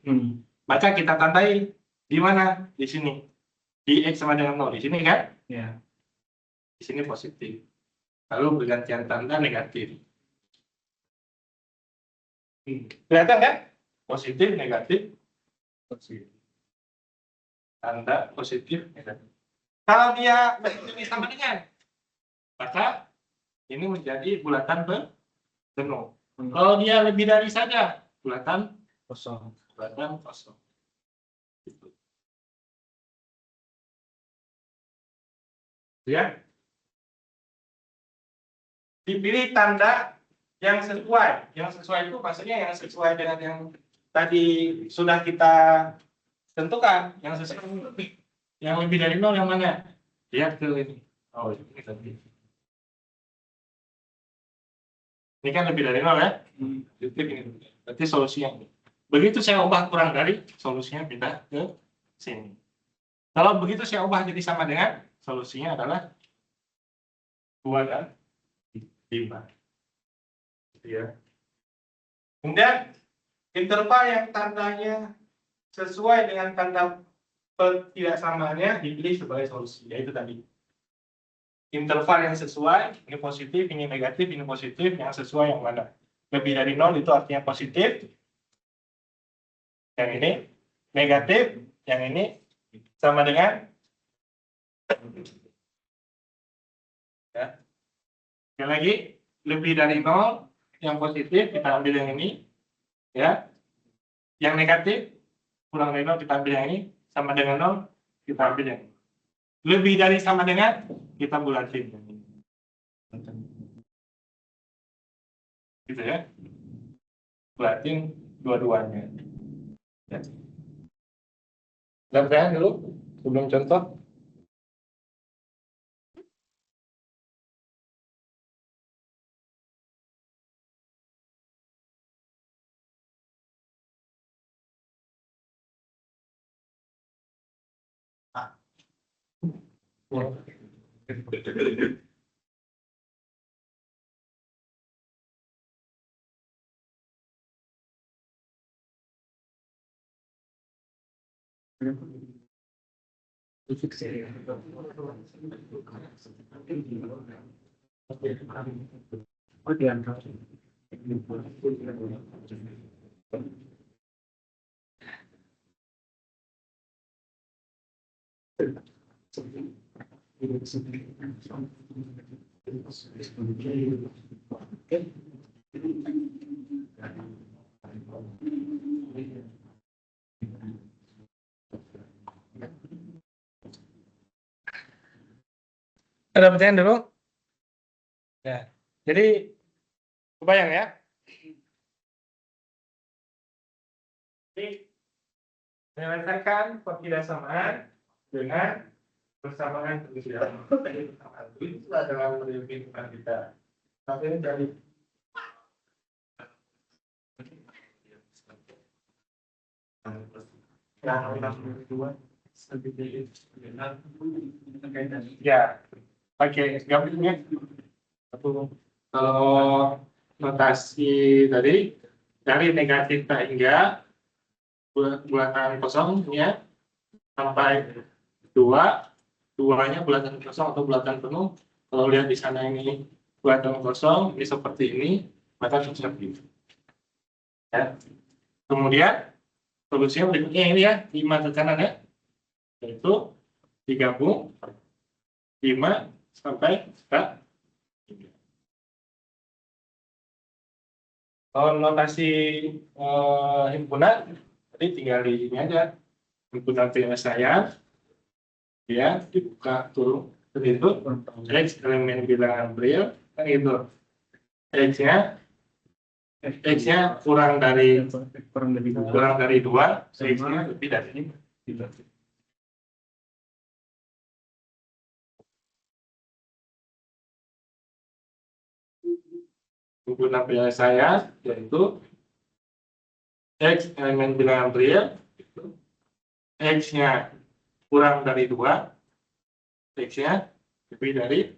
Maka kita tandai di mana? Di sini. Di X sama dengan 0. Di sini kan? Ya. Di sini positif. Lalu bergantian tanda negatif. Kelihatan kan? Positif, negatif. Positif. Tanda positif, negatif. Kalau dia ini sama dengan, maka ini menjadi bulatan penuh. Kalau dia lebih dari saja, bulatan kosong. Bulatan kosong. Ya. Dipilih tanda yang sesuai. Yang sesuai itu maksudnya yang sesuai dengan yang tadi sudah kita tentukan. Yang sesuai yang lebih dari 0 yang mana? Lihat ke ini. Oh, ini tadi. Ini kan lebih dari 0 ya? Ini. Berarti solusinya. Begitu saya ubah kurang dari, solusinya pindah ke sini. Kalau begitu saya ubah jadi sama dengan, solusinya adalah 2 dan 5. Ya. Kemudian interval yang tandanya sesuai dengan tanda pertidaksamaannya dipilih sebagai solusi, yaitu tadi interval yang sesuai, ini positif, ini negatif, ini positif, yang sesuai yang mana? Lebih dari 0 itu artinya positif, yang ini negatif, yang ini sama dengan ya. Sekali lagi, lebih dari 0 yang positif kita ambil yang ini, ya. Yang negatif kurang dari 0 kita ambil yang ini, sama dengan 0 kita ambil yang ini. Lebih dari sama dengan kita bulatin. Gitu ya. Bulatin dua-duanya. Ya. Lihat dulu sebelum contoh. Ada pertanyaan dulu? Ya, jadi kebayang ya? Jadi menyelesaikan pertidaksamaan dengan persamaan pertidaksamaan itu adalah perhitungan kita. Tapi ini dari ya, pakai gambarnya. Kalau notasi tadi dari negatif ke hingga bulatan kosongnya sampai 2, 2-nya bulatan kosong atau bulatan penuh. Kalau lihat di sana ini bulatan kosong, ini seperti ini, maka seperti itu. Ya. Kemudian solusinya berikutnya ini ya, 5 ke kanan ya, yaitu digabung 5 sampai 3. Kalau notasi himpunan, tadi tinggal di ini aja, himpunan penyelesaian, ya dibuka turun seperti itu, X elemen bilangan real, kan gitu. X-nya kurang dari 2, X-nya lebih dari ini. Himpunan penyelesaian yaitu X elemen bilangan real, X-nya kurang dari 2, X-nya lebih dari,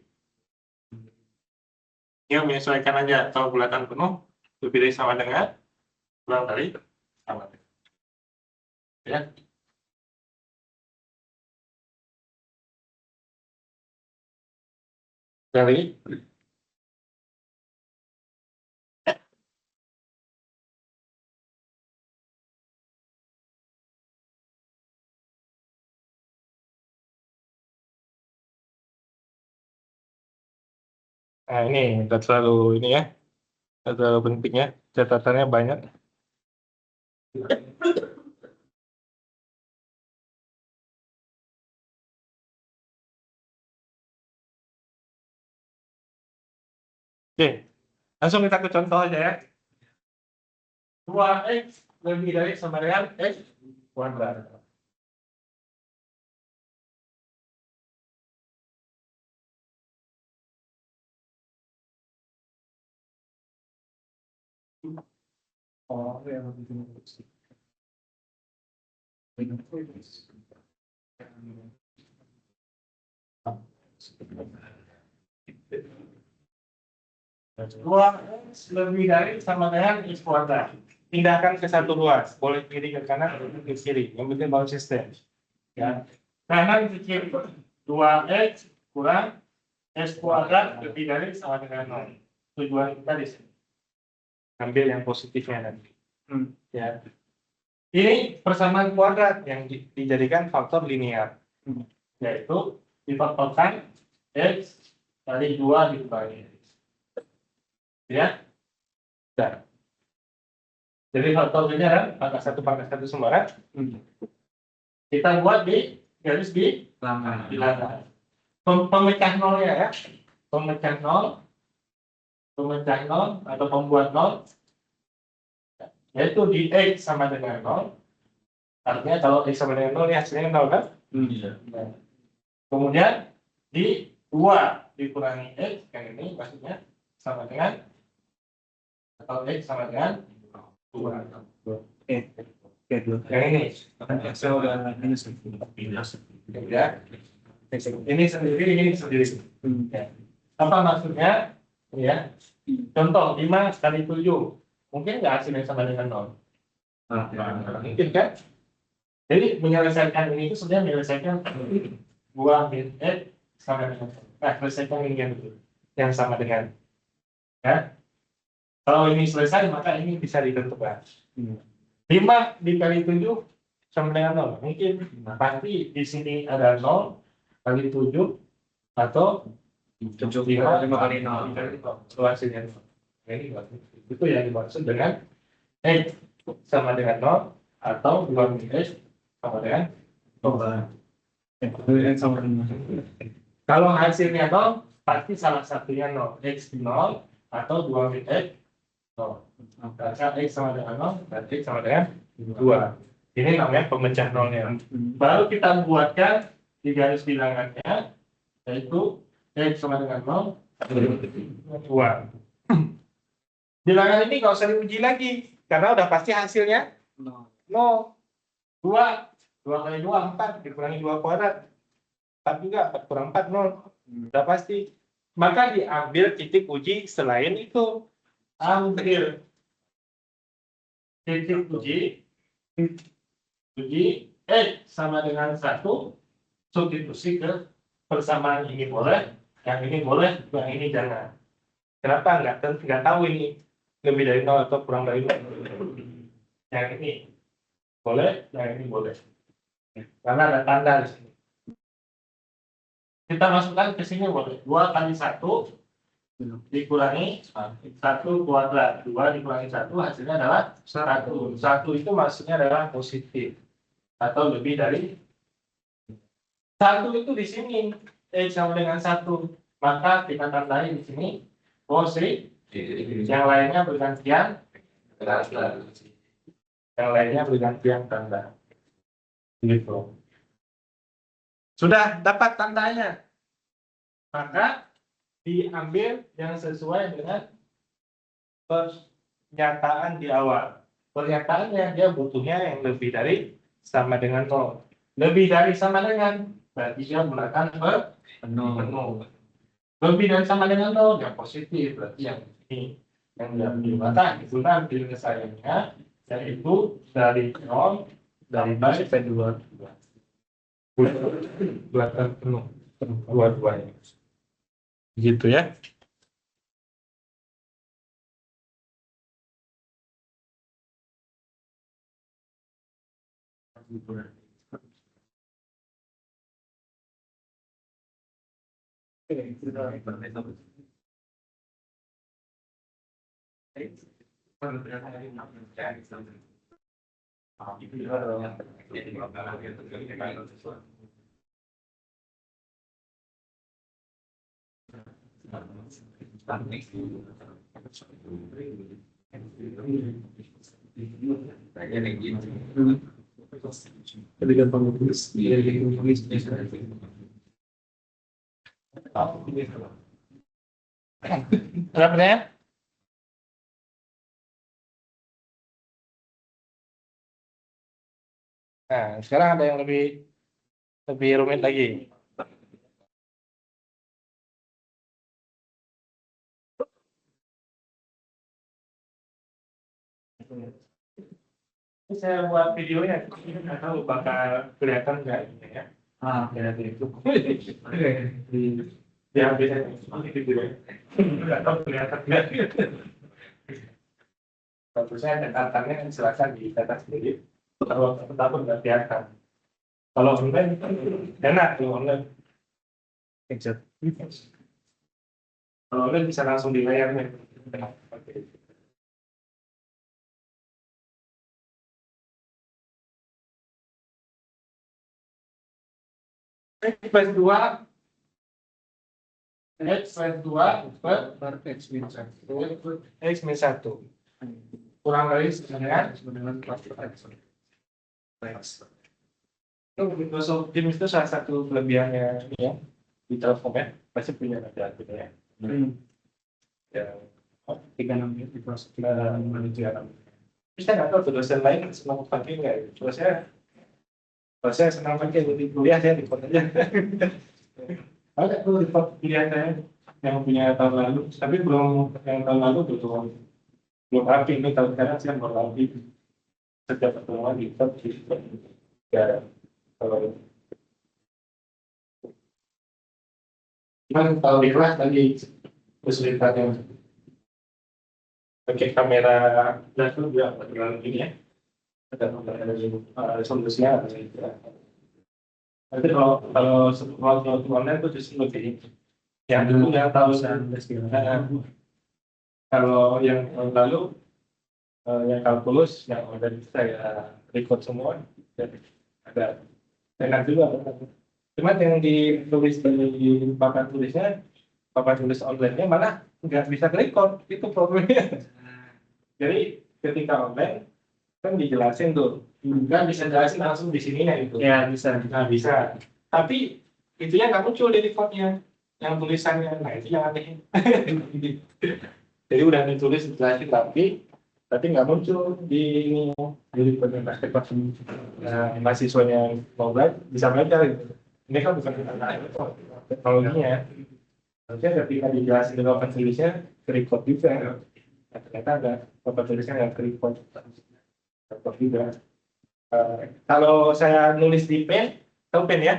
ya menyesuaikan aja, kalau bulatan penuh lebih dari sama dengan, kurang dari sama dengan. Ya. Dari nah ini nggak terlalu ini ya, nggak terlalu penting ya, catatannya banyak. Oke, langsung kita ke contoh aja ya. 2X lebih dari sama dengan X kuadrat. Oh, ya, dua X lebih dari sama dengan X kuadrat. Pindahkan ke satu ruas, boleh kiri ke kanan atau ke kiri, yang penting bangun sistem. Ya. Kanan ke kiri, 2X kurang X kuadrat lebih dari sama dengan 0. Tujuan kita di sini. Ambil yang positifnya nanti. Ya. Ini persamaan kuadrat yang dijadikan faktor linear. Yaitu difaktorkan X kali 2 dikurangi X. Ya. Nah. Jadi faktor linear pangkat 1 sembarang. Kita buat di garis di bilangan. Pemecah nolnya ya. Pemecah nol atau pembuat nol, yaitu di X sama dengan 0. Artinya kalau X sama dengan 0 ya hasilnya 0 kan? Nah. Kemudian di 2 dikurangi X, yang ini maksudnya sama dengan, atau X sama dengan 2. Yang ini. Ya. Ini sendiri, ini sendiri. Ya. Apa maksudnya? Ya. Contoh 5 kali 7. Mungkin nggak hasilnya sama dengan 0. Mungkin kan? Jadi menyelesaikan ini itu sebenarnya menyelesaikan 2 min X sama dengan 0. Nah, selesaikan ini yang sama dengan. Ya. Kalau ini selesai, maka ini bisa ditentukan. 5 dikali 7 sama dengan 0. Mungkin pasti di sini ada 0 kali 7 atau 5 kali 0. Itu hasilnya 0. Itu yang dimaksud dengan X sama dengan 0 atau 2 min X sama dengan 0. Kalau hasilnya 0, pasti salah satunya 0. X 0 atau 2 min X 0. Karena X sama dengan 0, dan X sama dengan 2. Ini namanya pemecah nolnya. Baru kita buatkan di garis bilangannya, yaitu X sama dengan 0, 2. Bilangan ini nggak usah diuji lagi, karena udah pasti hasilnya 0. 2 kali 2, 4, dikurangi 2 kuadrat. 4 juga, 4 kurang 4, 0. Udah pasti. Maka diambil titik uji selain itu. Ambil titik uji sama dengan 1, substitusi ke persamaan ini boleh, yang ini boleh, yang ini jangan. Kenapa? Nggak tahu ini lebih dari 0 atau kurang dari 0. Yang ini boleh, yang ini boleh. Karena ada tanda di sini. Kita masukkan ke sini boleh. 2 kali 1 dikurangi 1 kuadrat. 2 dikurangi 1 hasilnya adalah 1. 1 itu maksudnya adalah positif. Atau lebih dari 1 itu di sini. Sama dengan 1. Maka kita tandai di sini positif. Yang lainnya bergantian tanda. Yang lainnya bergantian tanda. Gitu. Sudah dapat tandanya. Maka diambil yang sesuai dengan pernyataan di awal. Pernyataannya dia butuhnya yang lebih dari sama dengan 0. Lebih dari sama dengan berarti dia menggunakan penuh. Lebih dari sama dengan 0 yang positif berarti yang ini yang diambil. Maka itu ambil penyelesaiannya yaitu dari 0 dari sampai 2 belakang penuh dua-duanya. Gitu ya. Ada pertanyaan? Nah, sekarang ada yang lebih rumit lagi. Ini saya buat videonya, nggak tahu bakal kelihatan nggak ini ya. Kelihatan itu. Dia biasanya seperti itu ya. Nggak tahu kelihatan nggak. Kalau saya catatannya silakan dicatat sendiri. Kalau takut nggak kelihatan. Kalau online enak kalau online. Kalau online bisa langsung di layarnya. X plus 2 per X minus 1 kurang dari dengan Microsoft Teams itu salah satu kelebihannya ya di Telkom ya pasti punya ada gitu ya. Ya 36 di proses 36 bisa nggak tahu tuh dosen lain senang pakai nggak ya? Kalau saya senang pakai di kuliah saya di aja. Ada tuh di kuliah saya yang punya tahun lalu, tapi belum yang tahun lalu belum rapi ini tahun sekarang saya baru rapi sejak pertemuan di ya kalau cuman kalau di kelas tadi kesulitannya pakai kamera dan itu juga terlalu ini ya ada solusinya nanti kalau online itu justru lebih yang dulu yang tahu kalau yang tahun lalu yang kalkulus yang udah saya record semua jadi ada enak juga cuma yang ditulis di papan tulisnya papan tulis online-nya mana nggak bisa record itu problemnya jadi ketika online kan dijelasin tuh kan bisa jelasin langsung di sininya itu ya bisa bisa tapi itunya nggak muncul di recordnya yang tulisannya nah itu yang aneh jadi udah ditulis jelasin tapi nggak muncul di ini jadi penyebab mahasiswanya mau belajar bisa belajar gitu ini kan bukan teknologinya harusnya ketika dijelasin di papan tulisnya ke record juga ternyata ada papan tulisnya nggak ke record juga Kalau saya nulis di pen, tahu pen ya?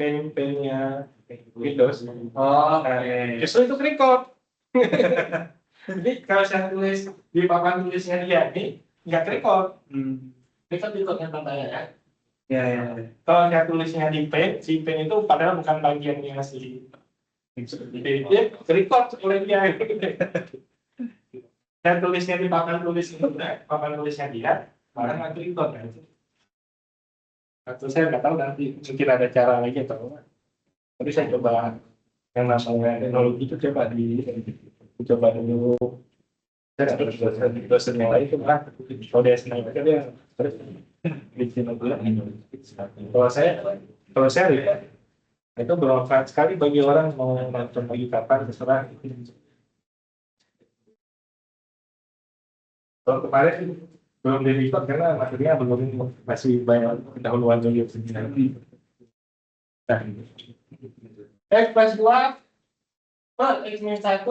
Pennya Windows. Oh, Justru itu record. Jadi kalau saya tulis di papan tulisnya dia ini nggak record. Ini kan recordnya tandanya ya. ya, ya. Kalau saya tulisnya di pen, si pen itu padahal bukan bagiannya si dia record oleh dia. Saya tulisnya di papan tulisnya dia, malah nggak record kan. Atau saya nggak tahu nanti mungkin ada cara lagi atau apa. Tapi saya coba yang namanya teknologi itu coba dulu. Saya nggak tahu dosen yang lain itu lah. Kalau dia senang mereka dia terus bikin lagu. Kalau saya lihat itu bermanfaat sekali bagi orang mau nonton lagi kapan terserah. Kalau kemarin belum di record karena materinya belum masih banyak pendahuluan dulu. Nah, X plus 2 per X minus 1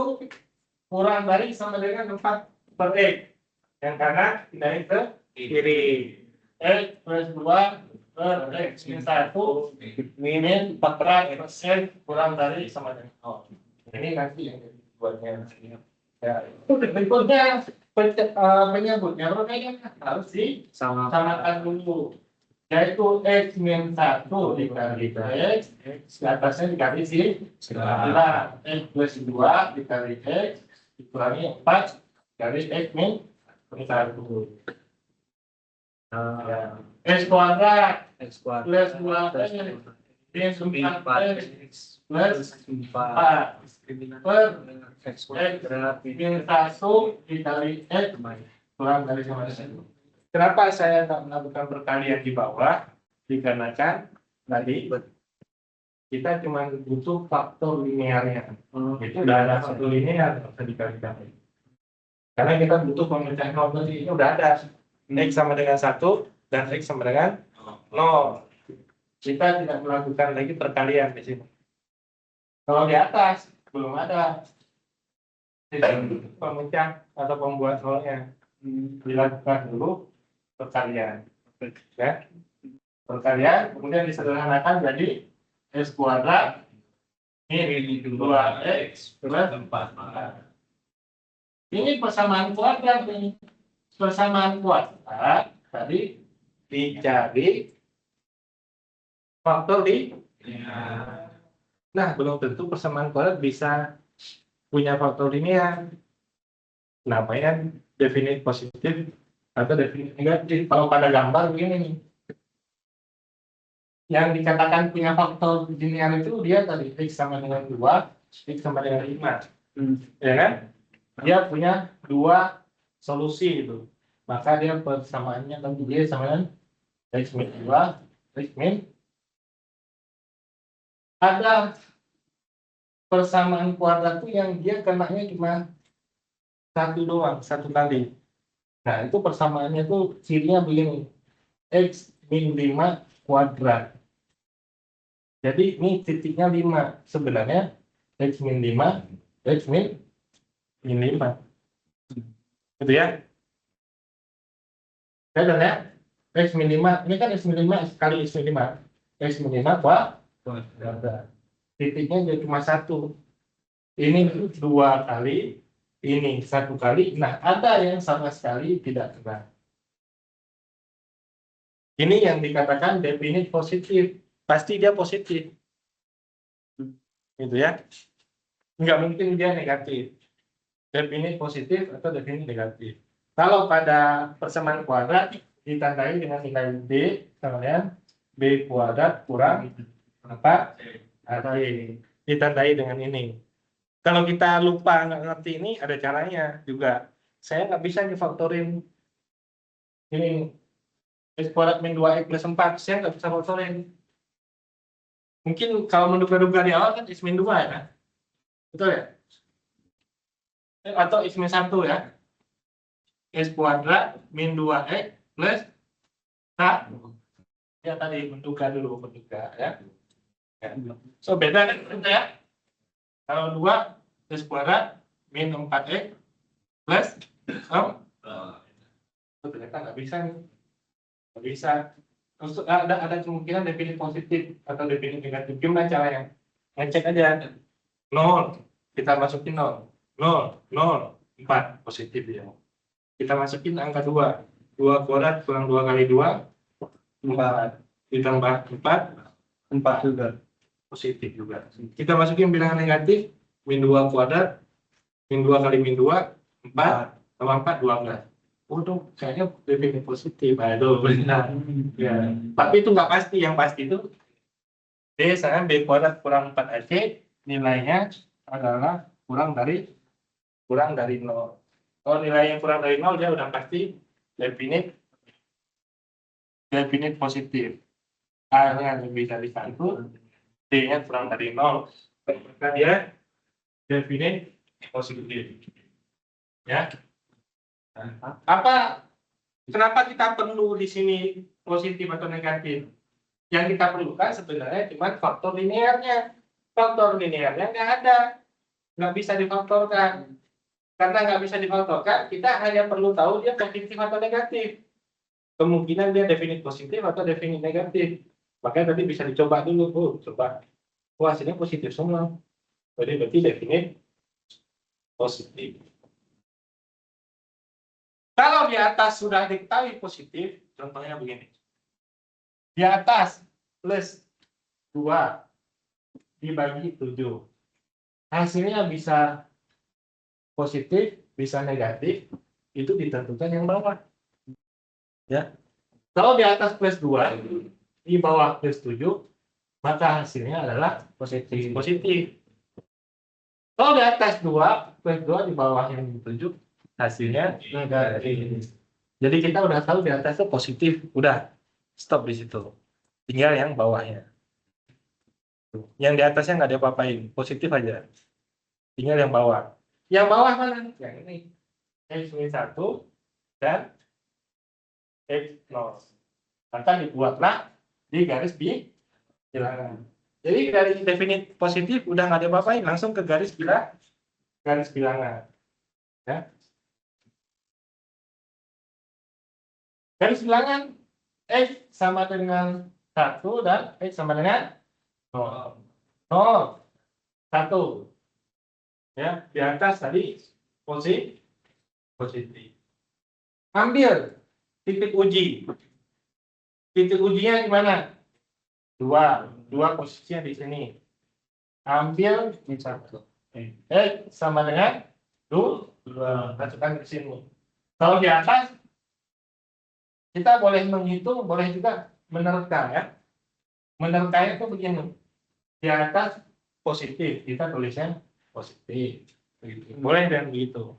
kurang dari sama dengan 4 per X. Yang kanan pindahin ke kiri. X plus 2 per X minus 1 min 4% kurang dari sama dengan 0. Ini nanti yang buatnya. Ya. Berikutnya penyebutnya harus disamakan dulu. Yaitu X min 1 dikali X, di atasnya dikali setelah X plus 2 dikali X, dikurangi 4 dikali X min 1. X kuadrat plus 2X min 4X plus 4 per X min 1 dikali X kurang dari sama dengan 1. Kenapa saya tak melakukan perkalian di bawah? Dikarenakan tadi kita cuma butuh faktor linearnya. Itu udah ada faktor linear bisa dikalikan. Karena kita butuh pemecah nol tadi, ini udah ada. X sama dengan 1 dan X sama dengan 0. Kita tidak melakukan lagi perkalian di sini. Kalau di atas belum ada pemecah atau pembuat nolnya. Dilakukan dulu perkalian, ya. Perkalian kemudian disederhanakan jadi X kuadrat ini 2X plus 4. Ini persamaan kuadrat ini. Persamaan kuadrat tadi dicari faktor di. Nah, belum tentu persamaan kuadrat bisa punya faktor linear. Namanya definite positif atau definite negatif. Kalau pada gambar begini nih, yang dikatakan punya faktor linear itu dia tadi X sama dengan 2, X sama dengan 5, ya kan? Dia punya dua solusi itu, maka dia persamaannya tentu dia sama dengan X min 2, X min. Ada persamaan kuadrat itu yang dia kenanya cuma satu doang, satu kali. Nah, itu persamaannya tuh cirinya begini. X min 5 kuadrat. Jadi ini titiknya 5. Sebenarnya X min 5, X min 5. Gitu ya. Ada ya? X min 5, ini kan X min 5 kali X min 5. X min 5 kuadrat. Titiknya jadi cuma satu. Ini 2 kali, ini 1 kali. Nah, ada yang sama sekali tidak kena. Ini yang dikatakan definite positif. Pasti dia positif. Gitu ya. Nggak mungkin dia negatif. Definite positif atau definite negatif. Kalau pada persamaan kuadrat ditandai dengan nilai B sama dengan B kuadrat kurang 4 AC. Ditandai dengan ini. Kalau kita lupa nggak ngerti ini, ada caranya juga. Saya nggak bisa ngefaktorin ini X kuadrat min 2X plus 4. Saya nggak bisa faktorin. Mungkin kalau menduga-duga di awal kan X min 2 ya. Betul ya? Atau X min 1 ya. X kuadrat min 2X plus 1. Ya tadi menduga dulu, menduga ya. So beda kan ya. Kalau 2 X kuadrat min 4X plus 0. Ternyata nggak bisa nih. Nggak bisa. Terus ada kemungkinan definit positif atau definit negatif. Gimana caranya? Ngecek aja. 0, kita masukin 0. 0, 0, 4, positif ya. Kita masukin angka 2. 2 kuadrat kurang 2 kali 2, 4. Ditambah 4, 4 juga. positif juga. Kita masukin bilangan negatif, min 2 kuadrat, min 2 kali min 2, 4, tambah 4, 12. Untuk kayaknya definit positif, aduh benar. Ya. Tapi itu nggak pasti, yang pasti itu D sama B kuadrat kurang 4AC, nilainya adalah kurang dari 0. Kalau nilai yang kurang dari 0, dia udah pasti definit positif. A-nya lebih dari 1, D-nya kurang dari 0, maka dia definit positif. Ya. Nah, kenapa kita perlu di sini positif atau negatif? Yang kita perlukan sebenarnya cuma faktor linearnya. Faktor linearnya nggak ada, nggak bisa difaktorkan. Karena nggak bisa difaktorkan, kita hanya perlu tahu dia positif atau negatif. Kemungkinan dia definit positif atau definit negatif. Makanya tadi bisa dicoba dulu, coba. Wah, hasilnya positif semua. Berarti definit positif. Kalau di atas sudah diketahui positif, contohnya begini. Di atas plus 2 dibagi 7. Hasilnya bisa positif, bisa negatif, itu ditentukan yang bawah. Ya. Kalau di atas plus 2, di bawah plus 7, maka hasilnya adalah positif. Kalau di atas 2, plus 2 di bawah yang 7, hasilnya negatif. Jadi kita udah tahu di atas itu positif, udah stop di situ. Tinggal yang bawahnya. Yang di atasnya nggak ada apa-apain, positif aja. Tinggal yang bawah. Yang bawah mana? Yang ini. X-1 dan X0. Maka dibuatlah di garis bilangan. Jadi dari definit positif udah nggak ada apa-apain, langsung ke garis bilangan. Ya. Garis bilangan X sama dengan 1 dan X sama dengan 0. 0, 1. Ya, di atas tadi positif. Ambil titik uji. Titik ujinya di mana? 2 posisinya di sini. Ambil di 1. Sama dengan 2. Masukkan ke sini. Kalau di atas kita boleh menghitung, boleh juga menerka ya. Menerka itu begini. Di atas positif, kita tulisnya positif. Begitu. Boleh dan begitu.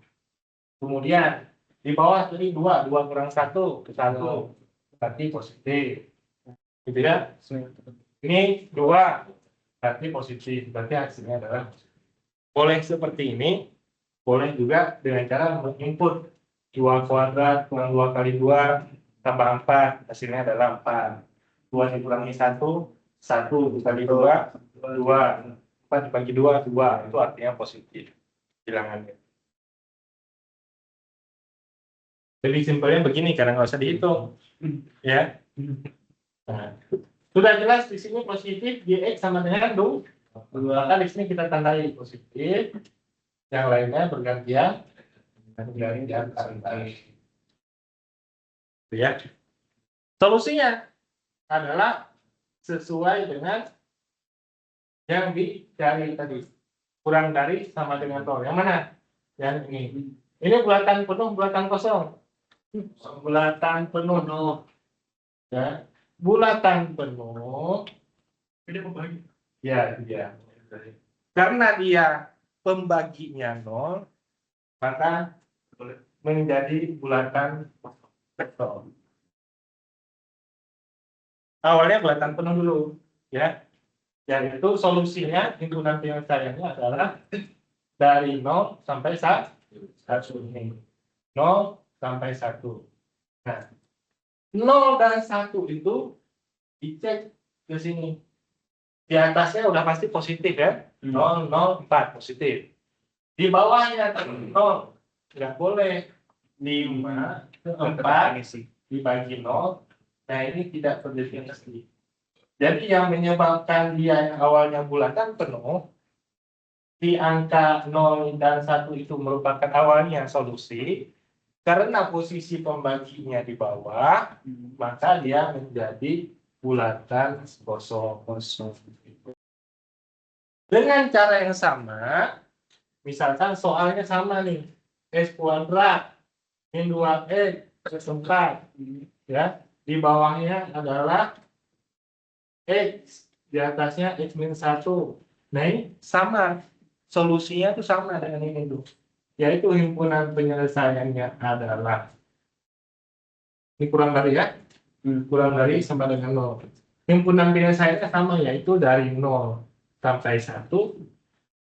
Kemudian di bawah tadi 2 kurang 1, 1. Berarti positif. Gitu ya. Ini 2 berarti positif. Berarti hasilnya adalah positif. Boleh seperti ini, boleh juga dengan cara menginput 2 kuadrat kurang 2 kali 2 tambah 4, hasilnya adalah 4. 2 dikurangi 1, 1 dikali 2, 2. 4 dibagi 2, 2. Itu artinya positif bilangannya. Jadi simpelnya begini, karena nggak usah dihitung. Ya. Nah, sudah jelas di sini positif, Gx sama dengan 2. Maka di sini kita tandai positif, yang lainnya bergantian. Ya. Solusinya adalah sesuai dengan yang dicari tadi. Kurang dari sama dengan 0. Yang mana? Yang ini. Ini bulatan penuh, bulatan kosong. Bulatan penuh. Ya. Bulatan penuh. Ya, dia. Karena dia pembaginya 0, maka menjadi bulatan kosong. Awalnya bulatan penuh dulu, ya. Yaitu solusinya hitungan penyelesaiannya adalah dari 0 sampai 1 ini. 0 sampai 1. Nah, 0 dan 1 itu dicek ke sini. Di atasnya udah pasti positif ya. 0, 0, 4 positif. Di bawahnya 0 nggak boleh. 5, 4 dibagi 0 Nah, ini tidak terdefinisi. Jadi yang menyebabkan dia yang awalnya bulatan penuh, di angka 0 dan 1 itu merupakan awalnya solusi, karena posisi pembaginya di bawah, maka dia menjadi bulatan kosong. Dengan cara yang sama, misalkan soalnya sama nih, x kuadrat min 2x seperempat, ya, di bawahnya adalah x, di atasnya x min 1. Nah, ini sama, solusinya tuh sama dengan ini tuh, yaitu himpunan penyelesaiannya adalah, ini kurang dari ya, kurang dari sama dengan 0. Himpunan penyelesaiannya sama, yaitu dari 0 sampai 1,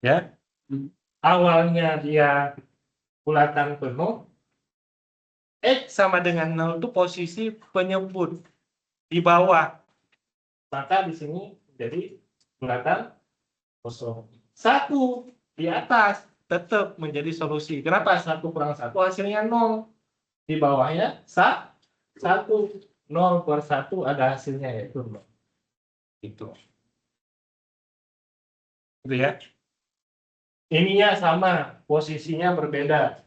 ya. Awalnya dia bulatan penuh, x sama dengan 0 itu posisi penyebut di bawah, maka di sini jadi bulatan kosong. 1 di atas tetap menjadi solusi. Kenapa? 1 kurang 1 hasilnya 0. Di bawahnya 1. 0 per 1 ada hasilnya, yaitu 0. Itu ya. Ininya sama, posisinya berbeda.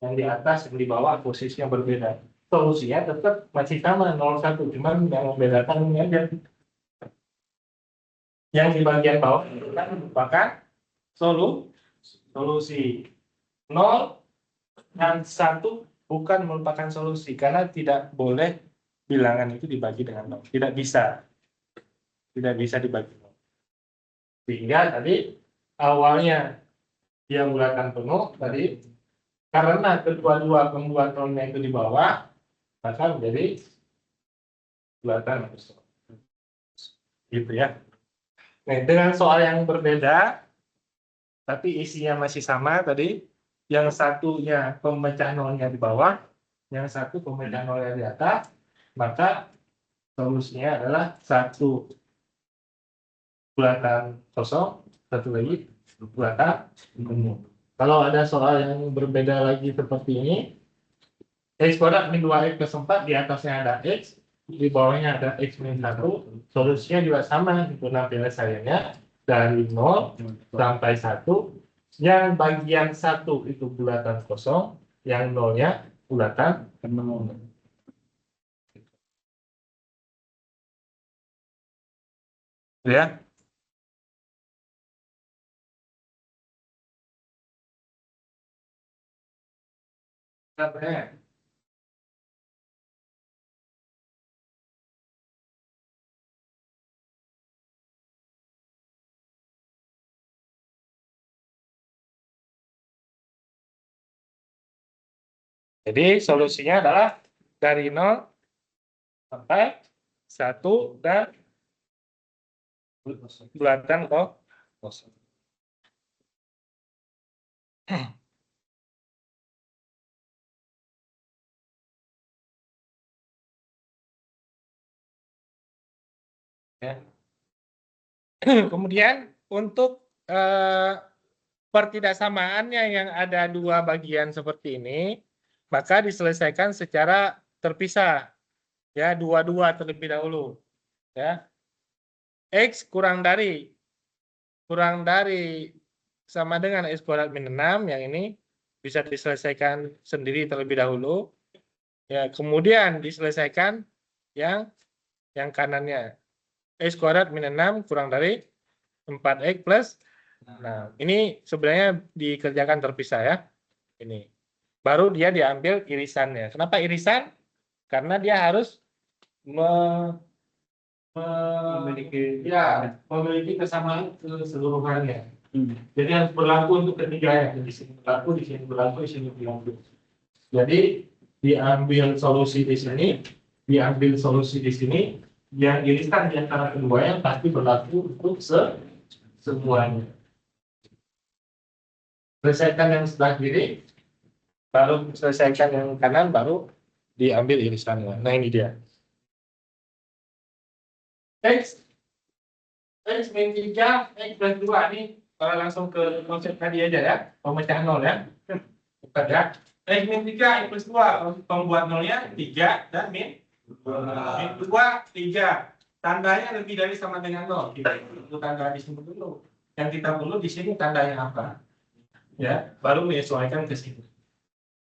Yang di atas, yang di bawah posisinya berbeda. Solusinya tetap masih sama, 0,1. Cuman yang membedakan ini aja. Yang di bagian bawah itu kan merupakan solusi. 0 dan 1 bukan merupakan solusi, karena tidak boleh bilangan itu dibagi dengan 0. Tidak bisa. Tidak bisa dibagi 0. Sehingga tadi awalnya dia bulatan penuh tadi, karena kedua-dua pembuat nolnya itu di bawah, maka menjadi bulatan kosong. Gitu ya. Nah, dengan soal yang berbeda, tapi isinya masih sama tadi, yang satunya pemecah nolnya di bawah, yang satu pemecah nolnya di atas, maka solusinya adalah 1 bulatan kosong, 1 lagi bulatan penuh. Kalau ada soal yang berbeda lagi seperti ini, x kuadrat min 2x plus 4, di atasnya ada x, di bawahnya ada x min 1, solusinya juga sama, himpunan penyelesaiannya dari 0 sampai 1, yang bagian 1 itu bulatan kosong, yang 0-nya bulatan penuh. Ya. Sampai. Jadi solusinya adalah dari 0 sampai 1 dan bulatan kosong. Ya. Kemudian untuk pertidaksamaannya yang ada dua bagian seperti ini, maka diselesaikan secara terpisah, ya, dua-dua terlebih dahulu, ya. X kurang dari sama dengan x kuadrat min 6, yang ini bisa diselesaikan sendiri terlebih dahulu, ya. Kemudian diselesaikan yang kanannya, x kuadrat min 6 kurang dari 4x plus. Nah, ini sebenarnya dikerjakan terpisah ya. Ini. Baru dia diambil irisannya. Kenapa irisan? Karena dia harus memiliki kesamaan keseluruhannya. Jadi harus berlaku untuk ketiganya. Di sini berlaku, di sini berlaku, di sini berlaku. Jadi diambil solusi di sini, diambil solusi di sini, yang irisan di antara keduanya pasti berlaku untuk semuanya. Selesaikan yang sebelah kiri, baru selesaikan yang kanan, baru diambil irisannya. Nah, ini dia. X min 3, X plus 2. Ini kalau langsung ke konsep tadi aja ya, pemecah 0 ya. Cepat ya. X min 3, X plus 2, pembuat nolnya 3 dan min Min 2, 3. Tandanya lebih dari sama dengan 0. Kita perlu tanda di sini dulu. Yang kita perlu di sini tandanya apa? Ya, baru menyesuaikan ke sini.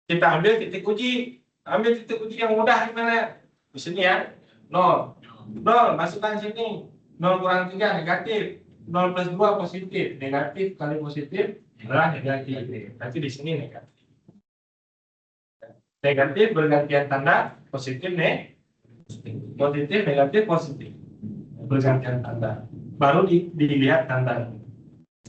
Kita ambil titik uji. Ambil titik uji yang mudah gimana? Di sini ya. 0. 0, masukkan sini. 0 kurang 3 negatif. 0 plus 2 positif. Negatif kali positif adalah negatif. Nanti di sini negatif. Negatif bergantian tanda, positif nih. Positif, negatif, positif. Bergantian tanda. Baru dilihat tandanya.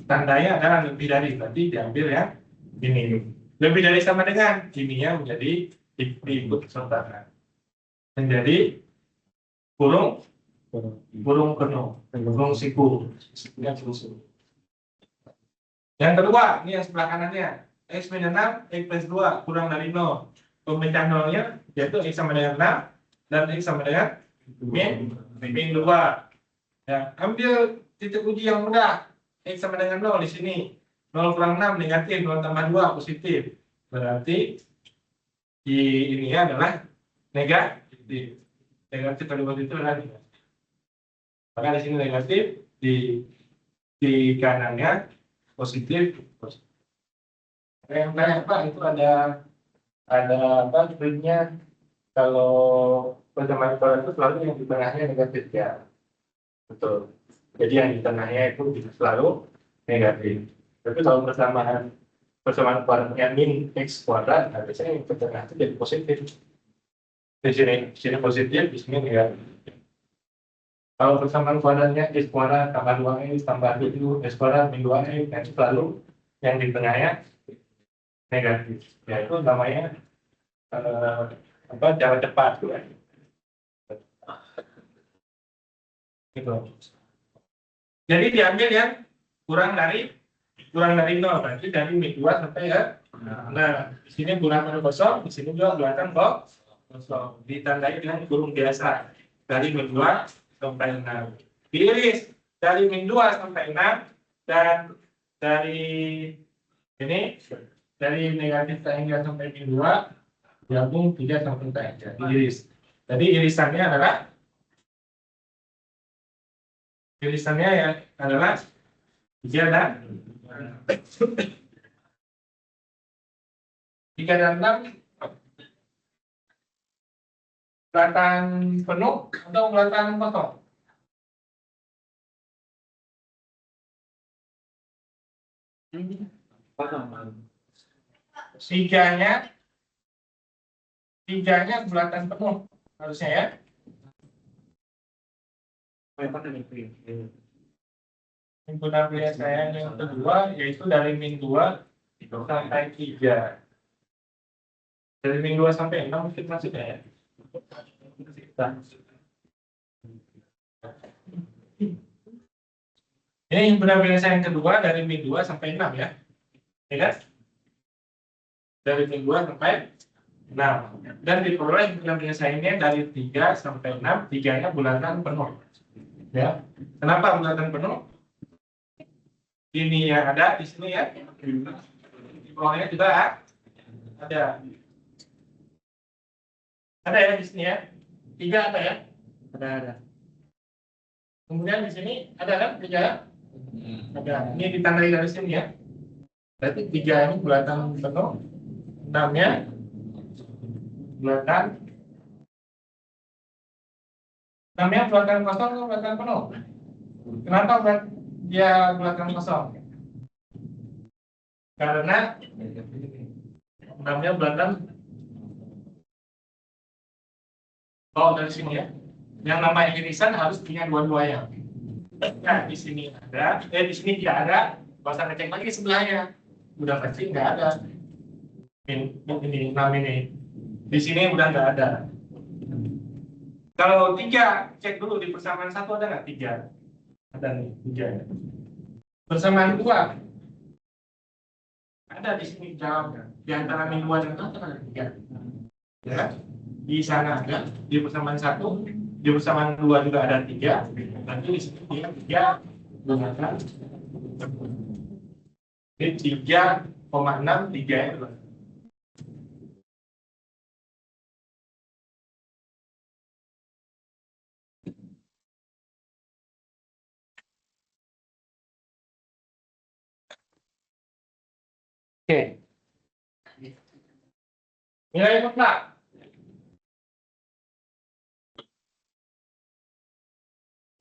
Tandanya adalah lebih dari, berarti diambil yang ini. Lebih dari sama dengan, ininya menjadi diikut sertakan. Menjadi burung penuh, burung siku. Yang kedua, ini yang sebelah kanannya. X min 6, X plus 2, kurang dari 0. Pemecahan 0-nya, yaitu X sama dengan 6, dan X sama dengan min 2. Ya, ambil titik uji yang mudah. X sama dengan 0 di sini. 0 kurang 6 negatif, 0 tambah 2 positif. Berarti ini adalah negatif. Negatif kali positif adalah negatif. Maka di sini negatif, di kanannya positif. Yang tanya apa? Itu ada apa triknya? Kalau persamaan pola itu selalu yang di tengahnya negatif ya. Betul. Jadi yang di tengahnya itu selalu negatif. Tapi kalau persamaan kuadratnya min x kuadrat, nah biasanya yang ke tengah itu jadi positif. Di sini positif, di sini negatif. Kalau persamaan kuadratnya x kuadrat tambah 2x tambah 7 x kuadrat min 2x, nah itu selalu yang di tengahnya negatif. Ya itu namanya jalan cepat gitu. Gitu. Jadi diambil yang kurang dari 0, berarti dari min 2 sampai ya. Nah, di sini bulatan kosong, di sini juga bulatan kosong. Ditandai dengan kurung biasa dari min 2 sampai 6. Diiris dari min 2 sampai 6 dan dari ini dari negatif tangga sampai min 2 gabung 3 sampai tangga diiris. Jadi irisannya ya adalah 3 dan 6 bulatan penuh atau bulatan kosong? Tiganya bulatan penuh harusnya ya. Himpunan pilihan saya yang kedua yaitu dari min 2 sampai 3. Dari min 2 sampai 6 mungkin maksudnya ya. Ini himpunan pilihan saya yang kedua dari min 2 sampai 6 ya. Ya kan? Dari min 2 sampai 6. Dan diperoleh himpunan pilihan saya ini dari 3 sampai 6, 3-nya bulatan penuh. Ya. Kenapa bulatan penuh? Ini yang ada di sini ya. Di bawahnya juga ada. Ada ya di sini ya. 3 ada ya? Ada. Kemudian di sini ada kan 3? Ada. Ini ditandai dari sini ya. Berarti 3 ini bulatan penuh. 6-nya bulatan. 6-nya bulatan kosong atau bulatan penuh? Kenapa dia bulatan kosong? Karena 6-nya bulatan dari sini ya. Yang namanya irisan harus punya dua-duanya. Nah, di sini ada, di sini tidak ada. Bahasa ngecek lagi sebelahnya. Udah pasti nggak ada. Ini 6 ini. Di sini udah nggak ada. Kalau 3, cek dulu di persamaan 1 ada nggak 3? Ada nih 3. Persamaan 2 ada di sini jawabnya. Di antara min 2 dan 6 ada 3. Ya. Di sana ada, di persamaan 1, di persamaan 2 juga ada 3. Nanti di sini dia 3 gunakan. Ini 3,6, 3 itu. Oke. Nilai mutlak.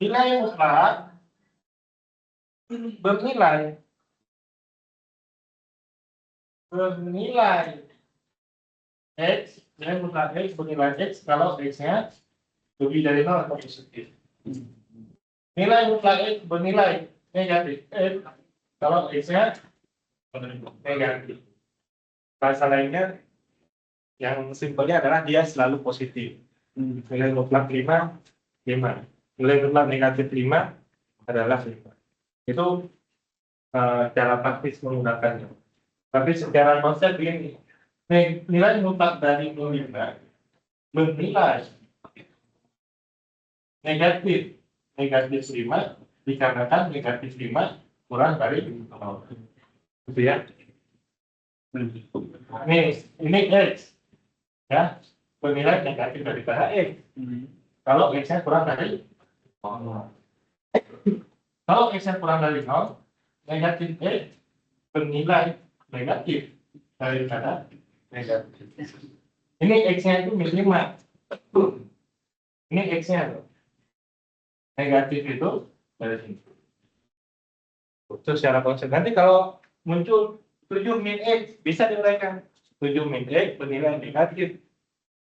Nilai mutlak bernilai X, nilai mutlak X bernilai X kalau X-nya lebih dari 0 atau positif. Nilai mutlak X bernilai negatif X kalau X-nya negatif. Bahasa lainnya, yang simpelnya adalah dia selalu positif. Nilai mutlak 5, 5. Nilai mutlak negatif 5 adalah 5. Itu cara praktis menggunakannya. Tapi secara konsep ini, nilai mutlak dari 5 bernilai negatif 5 dikarenakan negatif 5 kurang dari 0. Gitu ya. Ini X ya, bernilai negatif daripada X. Kalau X-nya kurang dari 0. Kalau X-nya kurang dari 0, negatif X bernilai negatif daripada negatif. Ini X-nya itu min 5. Ini X-nya tuh. Negatif itu dari sini. Itu secara konsep. Nanti kalau muncul 7 min X, bisa diuraikan. 7 min X bernilai negatif.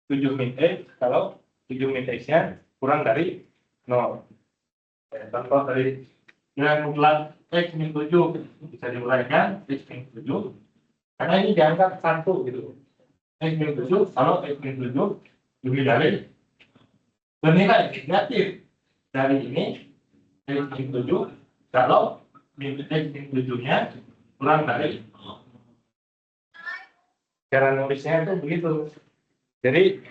7 min X kalau 7 min X-nya kurang dari 0. Contoh dari nilai mutlak X min 7 bisa diuraikan X min 7. Karena ini dianggap 1 gitu. X min 7 kalau X min 7 lebih dari bernilai negatif dari ini X min 7 kalau X min 7-nya kurang dari cara nulisnya itu begitu. Jadi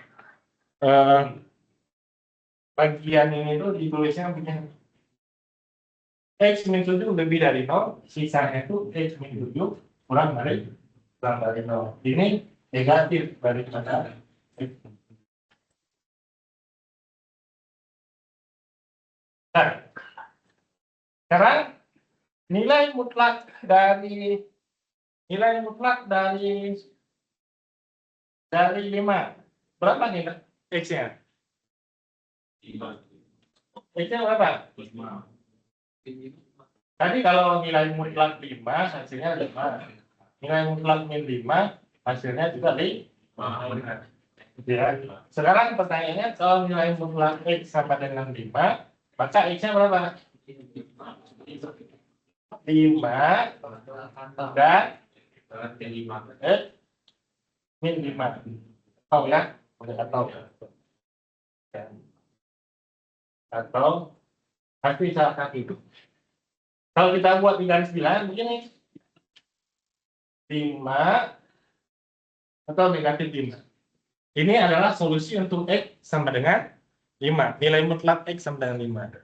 bagian ini tuh ditulisnya begini. X min 7 lebih dari 0, sisanya itu X min 7 kurang dari 0. Ini negatif daripada X. Nah, sekarang nilai mutlak dari 5. Berapa nih X-nya? X-nya berapa? Tadi kalau nilai mutlak 5 hasilnya 5. Nilai mutlak min 5 hasilnya juga 5. Ya. Sekarang pertanyaannya, kalau nilai mutlak X sama dengan 5, maka X-nya berapa? 5 dan min 5. Tahu ya? Atau pasti salah satu itu. Kalau kita buat di garis bilangan begini, 5 atau negatif 5. Ini adalah solusi untuk X sama dengan 5. Nilai mutlak X sama dengan 5.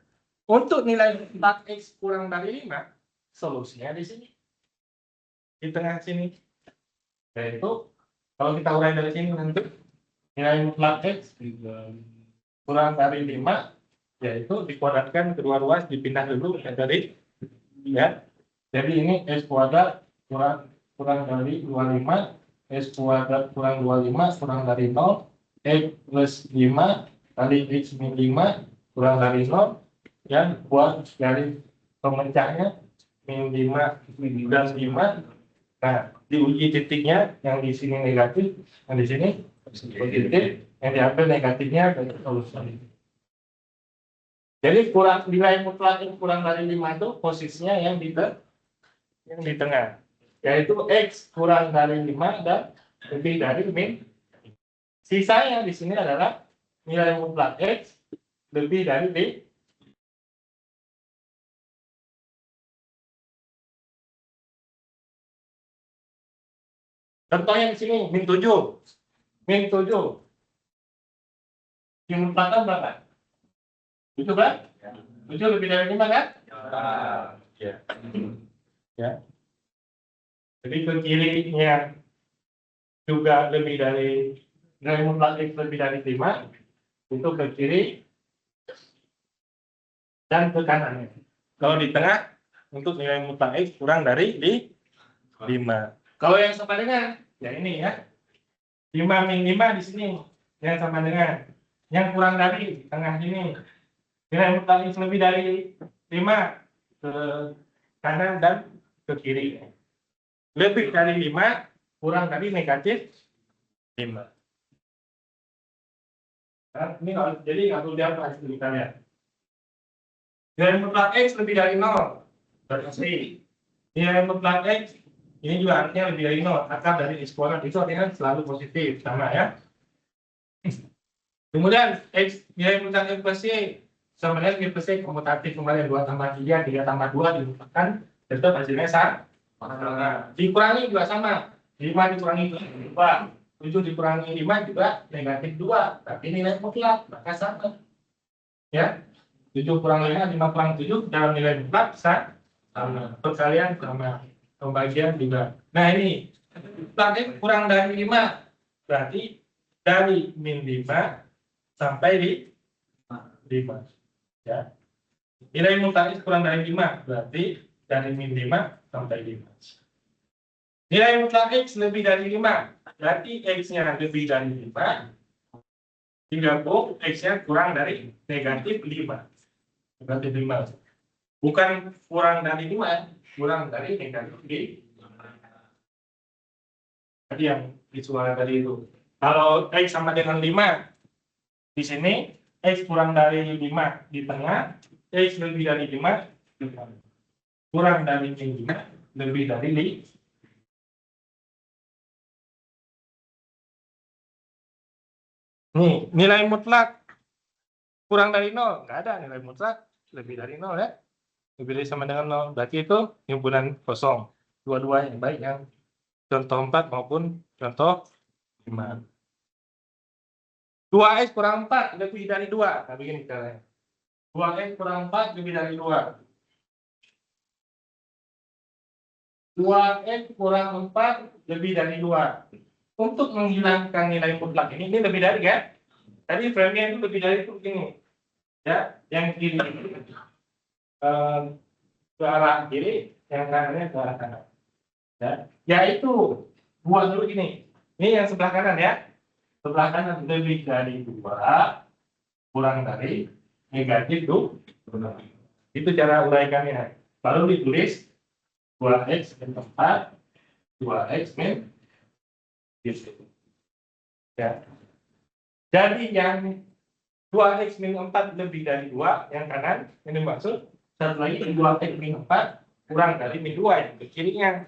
Untuk nilai mutlak X kurang dari 5, solusinya di sini. Di tengah sini. Yaitu, kalau kita urai dari sini nanti, nilai mutlak X kurang dari 5, yaitu dikuadratkan kedua ruas, dipindah dulu dari ya. Jadi ini X kuadrat kurang dari 25, X kuadrat kurang 25 kurang dari 0, X plus 5 kali X min 5 kurang dari 0, ya, buat dari pemecahnya min 5 dan 5. Nah, diuji titiknya yang di sini negatif, yang di sini positif, yang diambil negatifnya dari solusi. Jadi nilai mutlak yang kurang dari 5 itu posisinya yang di tengah, yaitu X kurang dari 5 dan lebih dari min. Sisanya di sini adalah nilai mutlak X lebih dari min. Contohnya di sini min 7. Min 7. Min mutlaknya berapa? 7 kan? 7 lebih dari 5 kan? Ya. Ya. Jadi ke kirinya juga lebih dari nilai mutlak X lebih dari 5, itu ke kiri dan ke kanannya. Kalau di tengah untuk nilai mutlak X kurang dari 5. Kalau yang sama dengan, ya ini ya, 5 min 5 di sini, yang sama dengan, yang kurang dari tengah ini, nilai mutlak X lebih dari 5 ke kanan dan ke kiri. Lebih dari 5, kurang dari negatif 5. Nah, ini jadi nggak perlu dihapus tulisannya. Nilai mutlak X lebih dari 0, berarti nilai mutlak X ini juga artinya lebih dari 0, akar dari eksponen itu artinya selalu positif, sama ya. Kemudian X nilai mutlak X plus Y sama dengan Y plus Y komutatif, kembali 2 tambah 3, 3 tambah 2 dilupakan, tetap hasilnya sama. Nah, dikurangi juga sama, 5 dikurangi 2, 7 dikurangi 5 juga negatif 2, tapi nilai mutlak maka sama. Ya, 7 kurang 5, 5 kurang 7 dalam nilai mutlak sama. Perkalian sama, pembagian juga. Nah ini mutlak kurang dari 5, berarti dari min 5 sampai di 5. Ya. Nilai mutlak X kurang dari 5, berarti dari min 5 sampai 5. Nilai mutlak X lebih dari 5, berarti X-nya lebih dari 5, digabung X-nya kurang dari negatif 5. Negatif 5. Bukan kurang dari 5, kurang dari negatif 5. Tadi yang disuara tadi itu. Kalau X sama dengan 5, di sini X kurang dari 5 di tengah, X lebih dari 5 di tengah. Kurang dari 5, lebih dari 5. Nih, nilai mutlak kurang dari 0, nggak ada nilai mutlak lebih dari 0 ya. Lebih dari sama dengan 0, berarti itu himpunan kosong. Dua-duanya, baik yang contoh 4 maupun contoh 5. 2X kurang 4 lebih dari 2. Nah, begini caranya. 2X kurang 4 lebih dari 2. 2X kurang 4 lebih dari 2. Untuk menghilangkan nilai mutlak ini lebih dari kan? Tadi frame-nya itu lebih dari itu begini. Ya, yang kiri ke arah kiri, yang kanannya ke arah kanan. Ya, yaitu buat dulu gini. Ini yang sebelah kanan ya. Sebelah kanan lebih dari 2, kurang dari negatif 2. Itu cara uraikannya. Baru ditulis 2X min 4, 2X min gitu. Ya. Jadi yang 2X min 4 lebih dari 2, yang kanan, ini maksud. Satu lagi 2X min 4 kurang dari min 2 yang ke kirinya.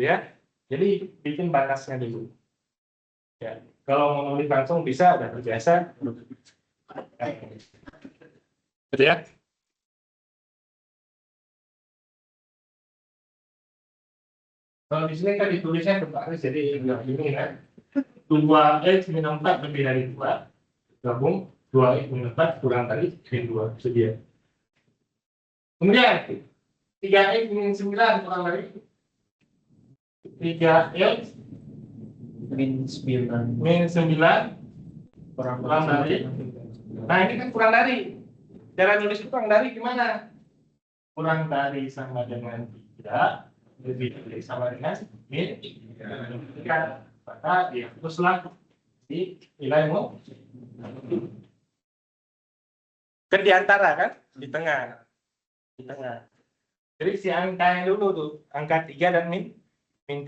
Ya. Jadi bikin batasnya dulu. Ya. Kalau mau nulis langsung bisa, udah terbiasa. Gitu ya. Kalau di sini kan ditulisnya kebalik, jadi enggak bingung kan. 2X min 4 lebih dari 2, gabung 2X min 4 kurang dari min 2, itu dia. Kemudian 3X min 9 kurang dari 3X min 9 min 9 kurang dari. Nah ini kan kurang dari. Cara nulis kurang dari gimana? Kurang dari sama dengan 3, lebih dari sama dengan min 3. Maka dihapuslah di nilaimu. Kan di antara kan? Di tengah. Di tengah. Jadi si angka yang dulu tuh, angka 3 dan min 3.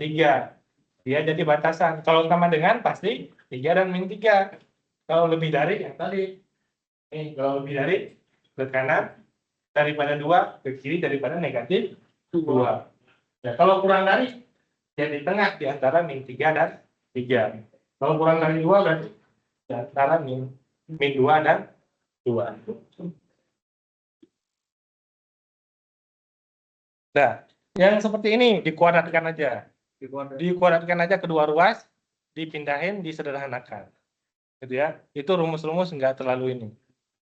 Dia jadi batasan. Kalau sama dengan pasti 3 dan min 3. Kalau lebih dari yang tadi. Kalau lebih dari ke kanan daripada 2, ke kiri daripada negatif 2. Ya, kalau kurang dari ya di tengah di antara min 3 dan 3. Kalau kurang dari 2 berarti di antara min 2 dan 2. Nah, yang seperti ini dikuadratkan aja. Dikuadratkan aja kedua ruas, dipindahin, disederhanakan. Gitu ya. Itu rumus-rumus nggak terlalu ini.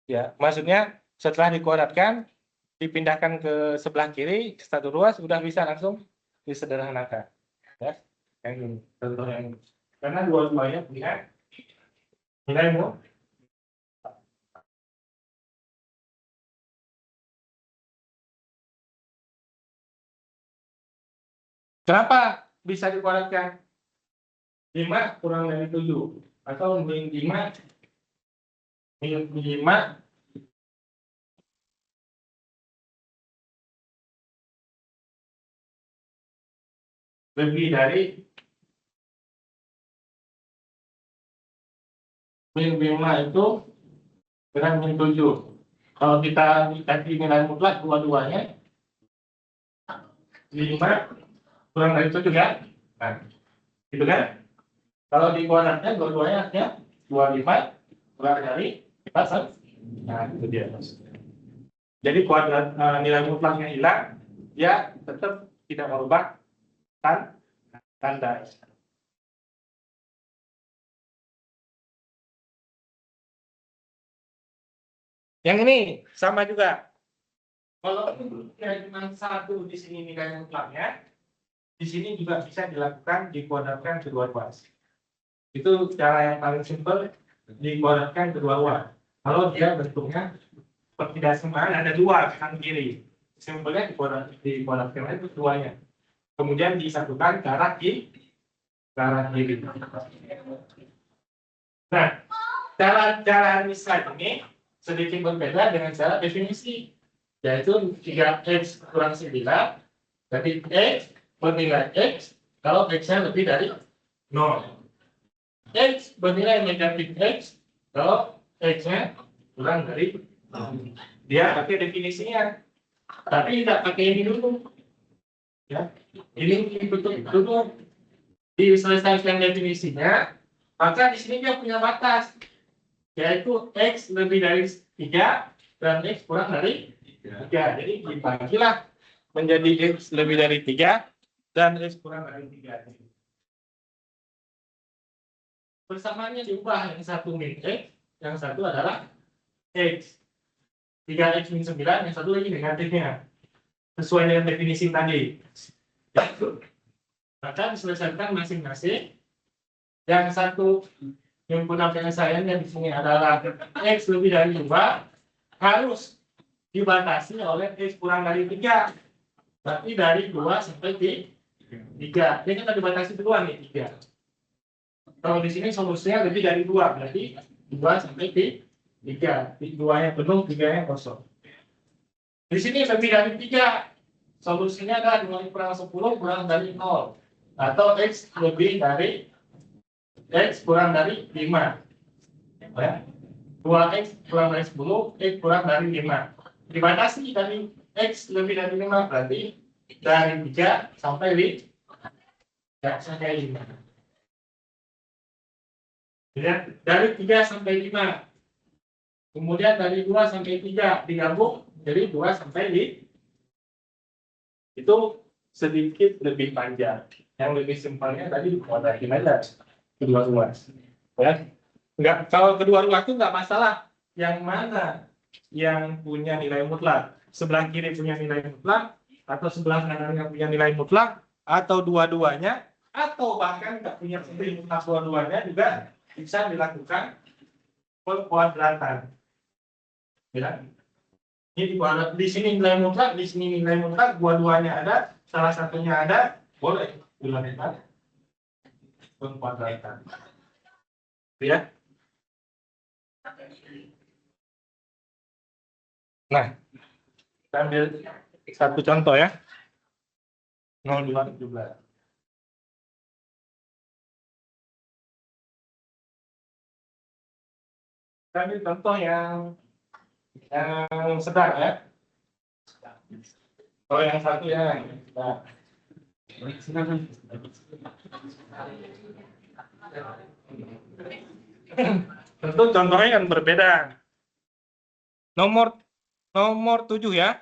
Ya, maksudnya setelah dikuadratkan, dipindahkan ke sebelah kiri, satu ruas udah bisa langsung disederhanakan. Ya, yang ini, contoh yang ini. Karena dua-duanya punya nilai. Kenapa bisa dikuadratkan 5 kurang dari 7 atau min 5 lebih dari min 5 itu dengan min 7. Kalau kita dikasih nilai mutlak dua-duanya 5 kurang dari 7 kan? Nah, gitu kan? Kalau dikuadratkan dua-duanya artinya 25 kurang dari 4. Nah, itu dia maksudnya. Jadi kuadrat nilai mutlaknya hilang, dia tetap tidak merubah tanda. Yang ini sama juga. Kalau cuma satu di sini nilai mutlaknya, di sini juga bisa dilakukan dikuadratkan kedua ruas. Itu cara yang paling simpel, dikuadratkan kedua ruas. Kalau dia bentuknya seperti dasimal, ada dua kanan kiri. Simpelnya dikuadratkan itu keduanya. Kemudian disatukan ke arah kiri. Nah, cara misal ini sedikit berbeda dengan cara definisi, yaitu 3x kurang 9, jadi x bernilai x kalau x-nya lebih dari 0. X bernilai negatif x kalau x-nya kurang dari 0. Dia pakai definisinya, tapi tidak pakai ini dulu. Ya, ini dibentuk dulu, diselesaikan definisinya, maka di sini dia punya batas, yaitu x lebih dari 3 dan x kurang dari 3. Jadi dibagilah menjadi x lebih dari 3 dan x kurang dari 3. Persamaannya diubah, yang satu min x, yang satu adalah x. 3x min 9, yang satu lagi negatifnya. Sesuai dengan definisi tadi. Maka diselesaikan masing-masing. Yang satu himpunan penyelesaian yang di sini adalah x lebih dari 2 harus dibatasi oleh x kurang dari 3. Berarti dari 2 sampai 3. Ini kita dibatasi kedua nih 3. Kalau di sini solusinya lebih dari 2, berarti 2 sampai 3. 2-nya penuh, 3-nya kosong. Di sini lebih dari 3. Solusinya adalah 2 kurang 10 kurang dari 0. Atau x lebih dari x kurang dari 5. Ya. 2x kurang dari 10, x kurang dari 5. Dibatasi dari x lebih dari 5, berarti dari 3 sampai 5. Ya, dari 3 sampai 5. Kemudian dari 2 sampai 3 digabung jadi 2 sampai 5. Itu sedikit lebih panjang. Yang lebih simpelnya tadi kuadratin aja kedua ruas. Ya. Enggak, kalau kedua ruas itu enggak masalah yang mana yang punya nilai mutlak. Sebelah kiri punya nilai mutlak atau sebelah kanannya punya nilai mutlak atau dua-duanya atau bahkan enggak punya nilai mutlak dua-duanya juga bisa dilakukan perkuadratan. Ya. Ini di sini nilai mutlak, di sini nilai mutlak, dua-duanya ada, salah satunya ada, boleh dilakukan perkuadratan. Ya. Nah, kita ambil satu contoh ya. 0,217. Kita ambil contoh yang sedang ya. Kalau yang satu ya. Nah. Tentu contohnya kan berbeda. Nomor 7 ya.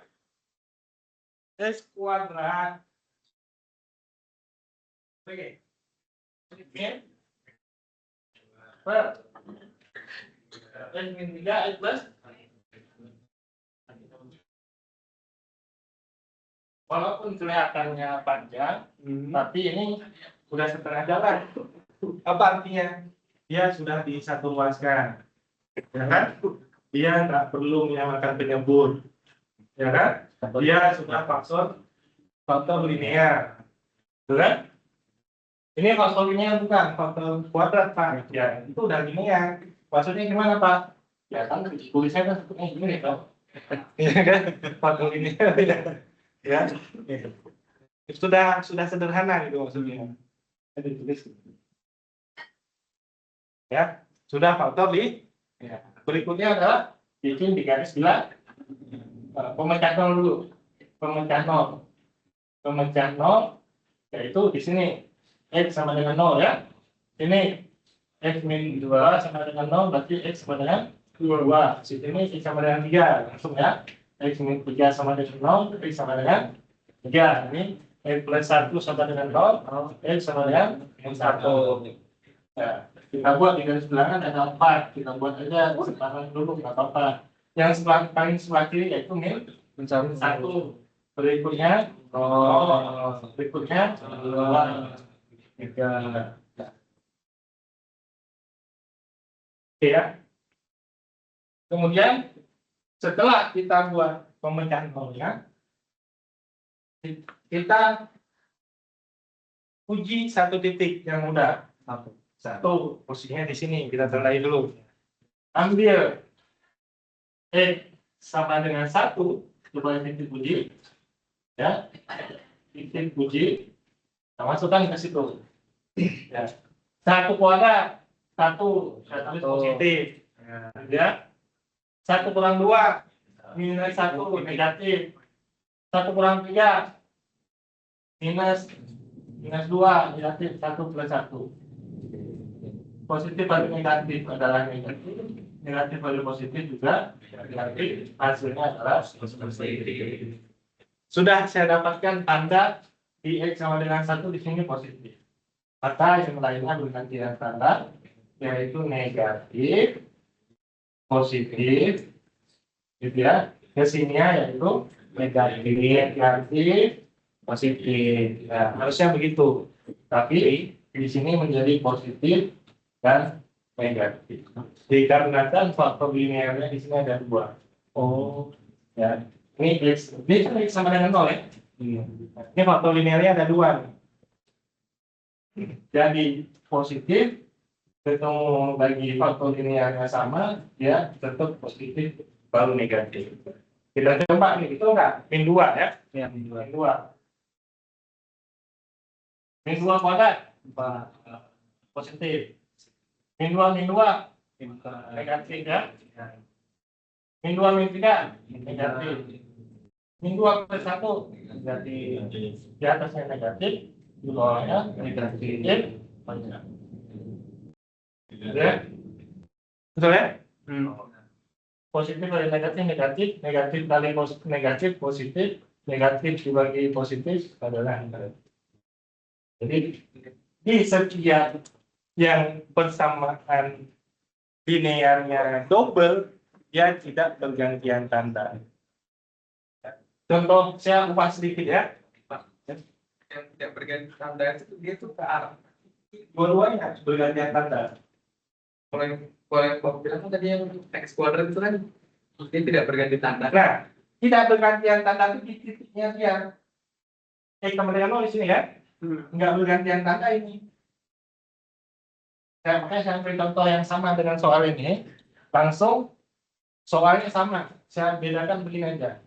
X kuadrat. Oke. Per X min 3 X plus. Walaupun kelihatannya panjang, tapi ini udah setengah jalan. Apa artinya? Dia sudah disatu ruaskan, ya kan? Dia nggak perlu menyamakan penyebut, ya kan? Dia sudah faktor linear, kan? Ini faktor linear bukan faktor kuadrat Pak. Ya, itu udah linear. Maksudnya gimana Pak? Ya kan tulisnya kan seperti ini Pak. Iya kan? Faktor linear ya. Sudah sederhana gitu maksudnya. Ada tulis. Ya, sudah faktor li. Ya. Berikutnya adalah bikin di garis bila pemecah nol dulu. Pemecah nol. Pemecah nol yaitu di sini X sama dengan 0 ya. Ini X min 2 sama dengan 0, berarti X sama dengan 2. Di sini X sama dengan 3, langsung ya. X min 3 sama dengan 0, X sama dengan 3. Ini X plus 1 sama dengan 0, X sama dengan 1. Ya, kita buat di garis belakang ada 4. Kita buat aja separuh dulu, nggak apa-apa. Yang paling sebelah kiri yaitu min 1. Berikutnya, berikutnya 2. 3. Oke ya. Kemudian setelah kita buat pemecahan nolnya, kita uji satu titik yang mudah. Satu posisinya di sini, kita tandai dulu. Ambil X sama dengan 1, coba titik uji. Ya, titik uji. Kita masukkan ke situ. Ya. 1 kuadrat, 1, saya tulis positif. Ya. 1 kurang 2, minus 1, negatif. 1 kurang 3, minus 2, negatif. 1 plus 1. Positif bagi negatif adalah negatif. Negatif bagi positif juga negatif. Hasilnya adalah positif. Sudah saya dapatkan tanda di X sama dengan 1 di sini positif. Maka yang lainnya bergantian tanda, yaitu negatif, positif, gitu ya. Ke sini yaitu negatif, positif. Nah, harusnya begitu. Tapi di sini menjadi positif dan negatif. Dikarenakan faktor linearnya di sini ada 2. Oh, ya. Ini X sama dengan 0 ya. Ini faktor linearnya ada 2. Jadi positif ketemu bagi faktor linearnya sama, ya tetap positif baru negatif. Kita coba nih, itu enggak min 2 ya? Ya, min 2. Min 2 kuadrat positif. Min 2 negatif ya. Min 2 min 3 negatif. Min 2 plus 1 negatif. Di atasnya negatif, di bawahnya negatif. Ya. Betul ya? Positif kali negatif, negatif, negatif kali negatif, positif, negatif dibagi positif adalah negatif. Jadi di setiap yang persamaan linearnya double, dia tidak bergantian tanda. Contoh saya ubah sedikit ya. Yang tidak berganti tanda itu dia tuh ke arah. Dua-duanya bergantian tanda. Kalau yang Bob bilang tadi yang X kuadrat itu kan dia tidak berganti tanda. Nah, tidak bergantian tanda itu di titiknya dia. Sama dengan 0 di sini ya. Enggak bergantian tanda ini. Makanya saya beri contoh yang sama dengan soal ini. Langsung soalnya sama. Saya bedakan begini aja.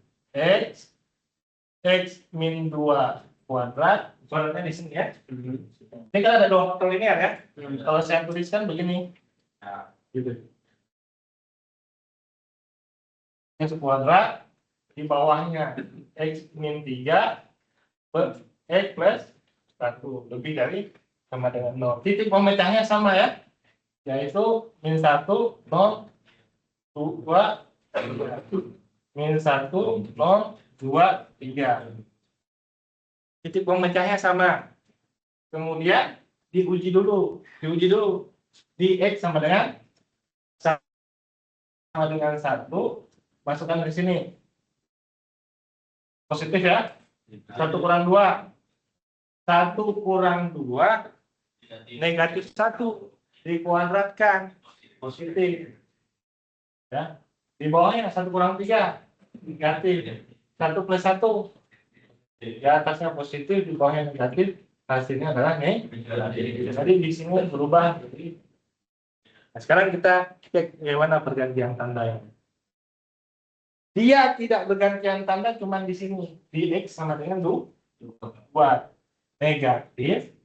X min 2 kuadrat. Kuadratnya di sini ya. Ini kan ada 2 faktor linear ya. Kalau saya tuliskan begini. Nah, gitu. X kuadrat. Di bawahnya X min 3 X plus 1. Lebih dari sama dengan 0. Titik pemecahnya sama ya. Yaitu min 1, 0, 2, min 1, 0, 2, 3. Titik pemecahnya sama. Kemudian diuji dulu. Di X sama dengan 1. Masukkan ke sini. Positif ya. 1 kurang 2. 1 kurang 2 negatif 1 dikuadratkan positif. Ya. Di bawahnya 1 kurang 3 negatif. 1 plus 1 di atasnya positif, di bawahnya negatif, hasilnya adalah negatif. Jadi di sini berubah. Nah, sekarang kita cek bagaimana pergantian tandanya. Dia tidak bergantian tanda cuma di sini. Di X sama dengan 2. Negatif,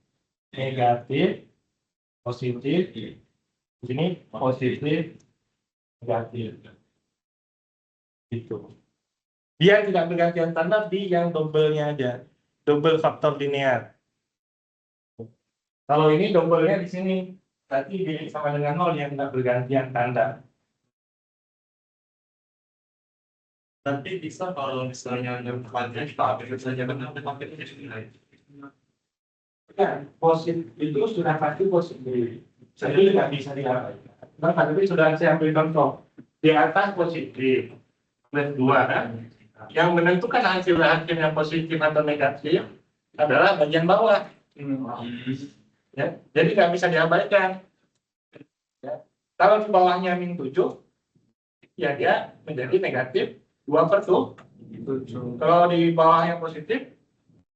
negatif, positif, di sini positif, negatif. Gitu. Dia tidak bergantian tanda di yang double-nya aja. Double faktor linear. Kalau ini double-nya di sini. Berarti D sama dengan 0 yang tidak bergantian tanda. Tapi bisa kalau misalnya yang depannya kita ambil saja benar pakai jadi nilai. Ya, positif itu sudah pasti positif. Jadi nggak bisa diabaikan. Nah, tapi sudah saya ambil contoh. Di atas positif, plus 2 kan? Yang menentukan hasilnya positif atau negatif adalah bagian bawah. Ya, jadi nggak bisa diabaikan. Ya. Kalau di bawahnya min 7, ya dia menjadi negatif 2/7. Kalau di bawahnya positif,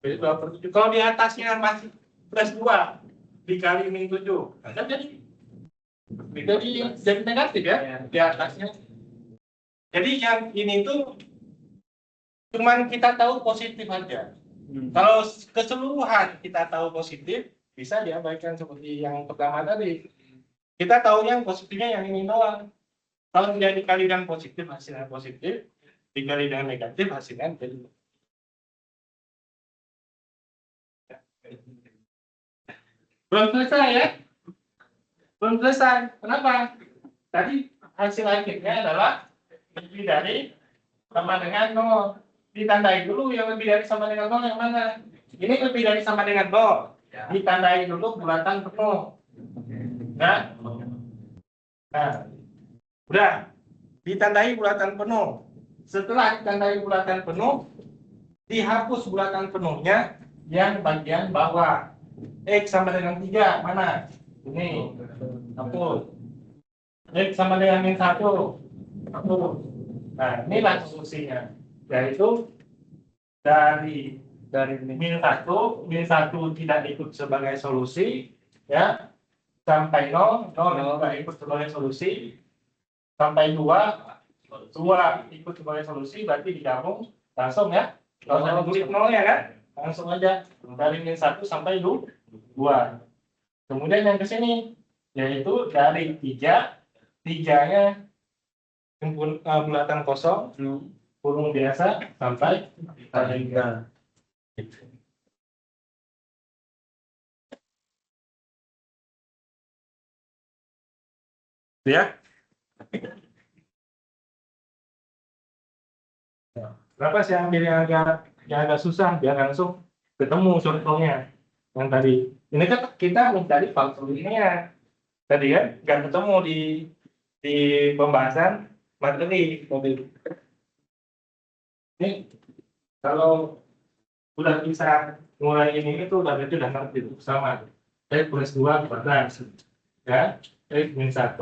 jadi 2/7. Kalau di atasnya masih plus 2 dikali min 7, kan jadi negatif ya di atasnya. Jadi yang ini tuh cuman kita tahu positif aja. Kalau keseluruhan kita tahu positif, bisa diabaikan seperti yang pertama tadi. Kita tahu yang positifnya yang ini doang. Kalau tidak dikali dengan positif, hasilnya positif. Dikali dengan negatif, hasilnya jadi. Belum selesai ya? Belum selesai. Kenapa? Tadi hasil akhirnya adalah lebih dari sama dengan 0. Ditandai dulu yang lebih dari sama dengan 0 yang mana? Ini lebih dari sama dengan 0. Ditandai dulu bulatan penuh. Nah, udah ditandai bulatan penuh. Setelah ditandai bulatan penuh, dihapus bulatan penuhnya yang bagian bawah. X sama dengan 3 mana? Ini hapus. X sama dengan min 1 hapus. Nah, inilah solusinya, yaitu dari min 1 tidak ikut sebagai solusi, ya, sampai 0 juga ikut sebagai solusi, sampai 2 ikut sebagai solusi, berarti digabung langsung ya. Kalau ada tulis 0 ya kan, langsung aja dari min 1 sampai 2. Kemudian yang ke sini, yaitu dari 3-nya bulatan kosong, kurung biasa sampai 3. Ya. Kenapa saya ambil yang agak susah biar langsung ketemu contohnya yang tadi. Ini kan kita mencari faktor linear. Tadi kan nggak ketemu di pembahasan materi mobil. Ini kalau udah bisa mulai ini itu udah ngerti sama. X plus 2 kuadrat, ya. X min 1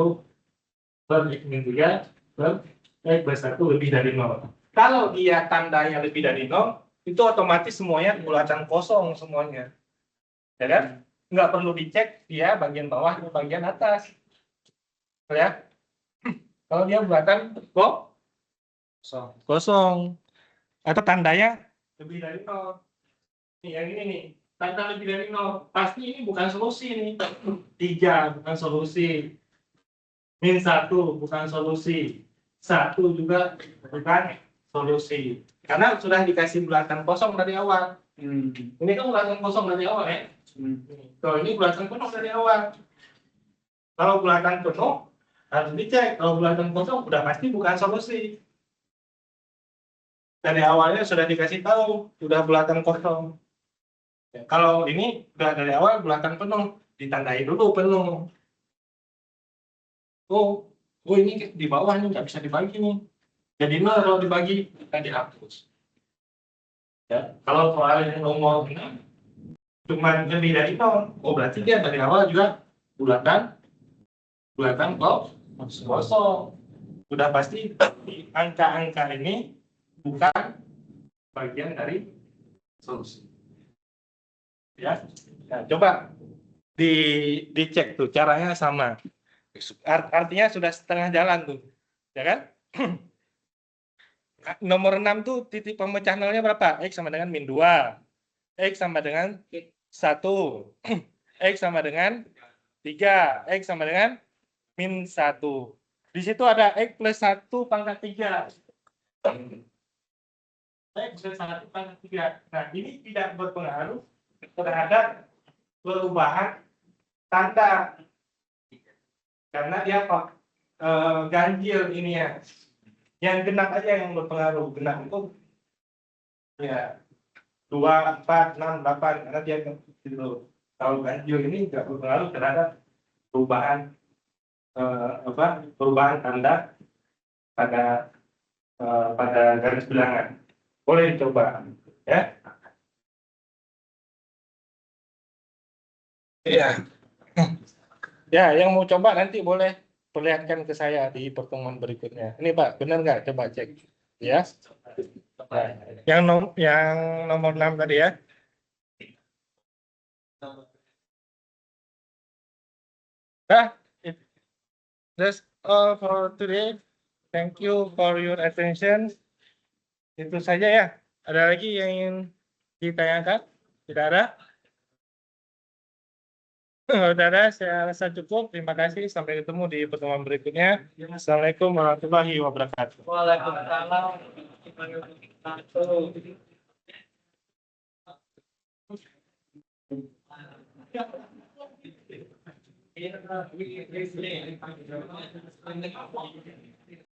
per X min 3 per X plus 1 lebih dari 0. Kalau dia tandanya lebih dari 0, itu otomatis semuanya bulatan kosong semuanya. Ya kan? Nggak perlu dicek dia bagian bawah atau bagian atas. Ya. Kalau dia bulatan kosong. Atau tandanya lebih dari 0. Nih, yang ini nih. Tanda lebih dari 0. Pasti ini bukan solusi nih. 3 bukan solusi. Min 1 bukan solusi. 1 juga bukan solusi. Karena sudah dikasih bulatan kosong dari awal. Ini kan bulatan kosong dari awal ya. Kalau ini bulatan penuh dari awal. Kalau bulatan penuh harus dicek. Kalau bulatan kosong udah pasti bukan solusi. Dari awalnya sudah dikasih tahu sudah bulatan kosong. Ya, kalau ini udah dari awal bulatan penuh, ditandai dulu penuh. Oh ini di bawah nih nggak bisa dibagi nih. Jadi 0 kalau dibagi kita dihapus. Ya, kalau soal yang nomor 6 cuma lebih dari 0, oh berarti dia dari awal juga bulatan kosong. Sudah pasti angka-angka ini bukan bagian dari solusi. Ya. Nah, coba dicek tuh caranya sama. Artinya sudah setengah jalan tuh. Ya kan? Nomor 6 tuh titik pemecah nolnya berapa? X sama dengan min 2. X sama dengan 1. X sama dengan 3. X sama dengan min 1. Di situ ada X plus 1 pangkat 3. X plus 1 pangkat 3. Nah, ini tidak berpengaruh terhadap perubahan tanda. Karena dia ganjil ini ya. Yang genap aja yang berpengaruh. Genap itu ya 2, 4, 6, 8 karena dia gitu. Kalau ganjil ini tidak berpengaruh terhadap perubahan perubahan tanda pada garis bilangan. Boleh dicoba ya. Iya. Ya, yang mau coba nanti boleh perlihatkan ke saya di pertemuan berikutnya. Ini Pak, benar nggak? Coba cek. Ya. Nah, yang nomor 6 tadi ya. That's all for today. Thank you for your attention. Itu saja ya. Ada lagi yang ingin ditanyakan? Tidak ada? Tidak ada, saya rasa cukup. Terima kasih. Sampai ketemu di pertemuan berikutnya. Assalamualaikum warahmatullahi wabarakatuh. Waalaikumsalam. Warahmatullahi wabarakatuh.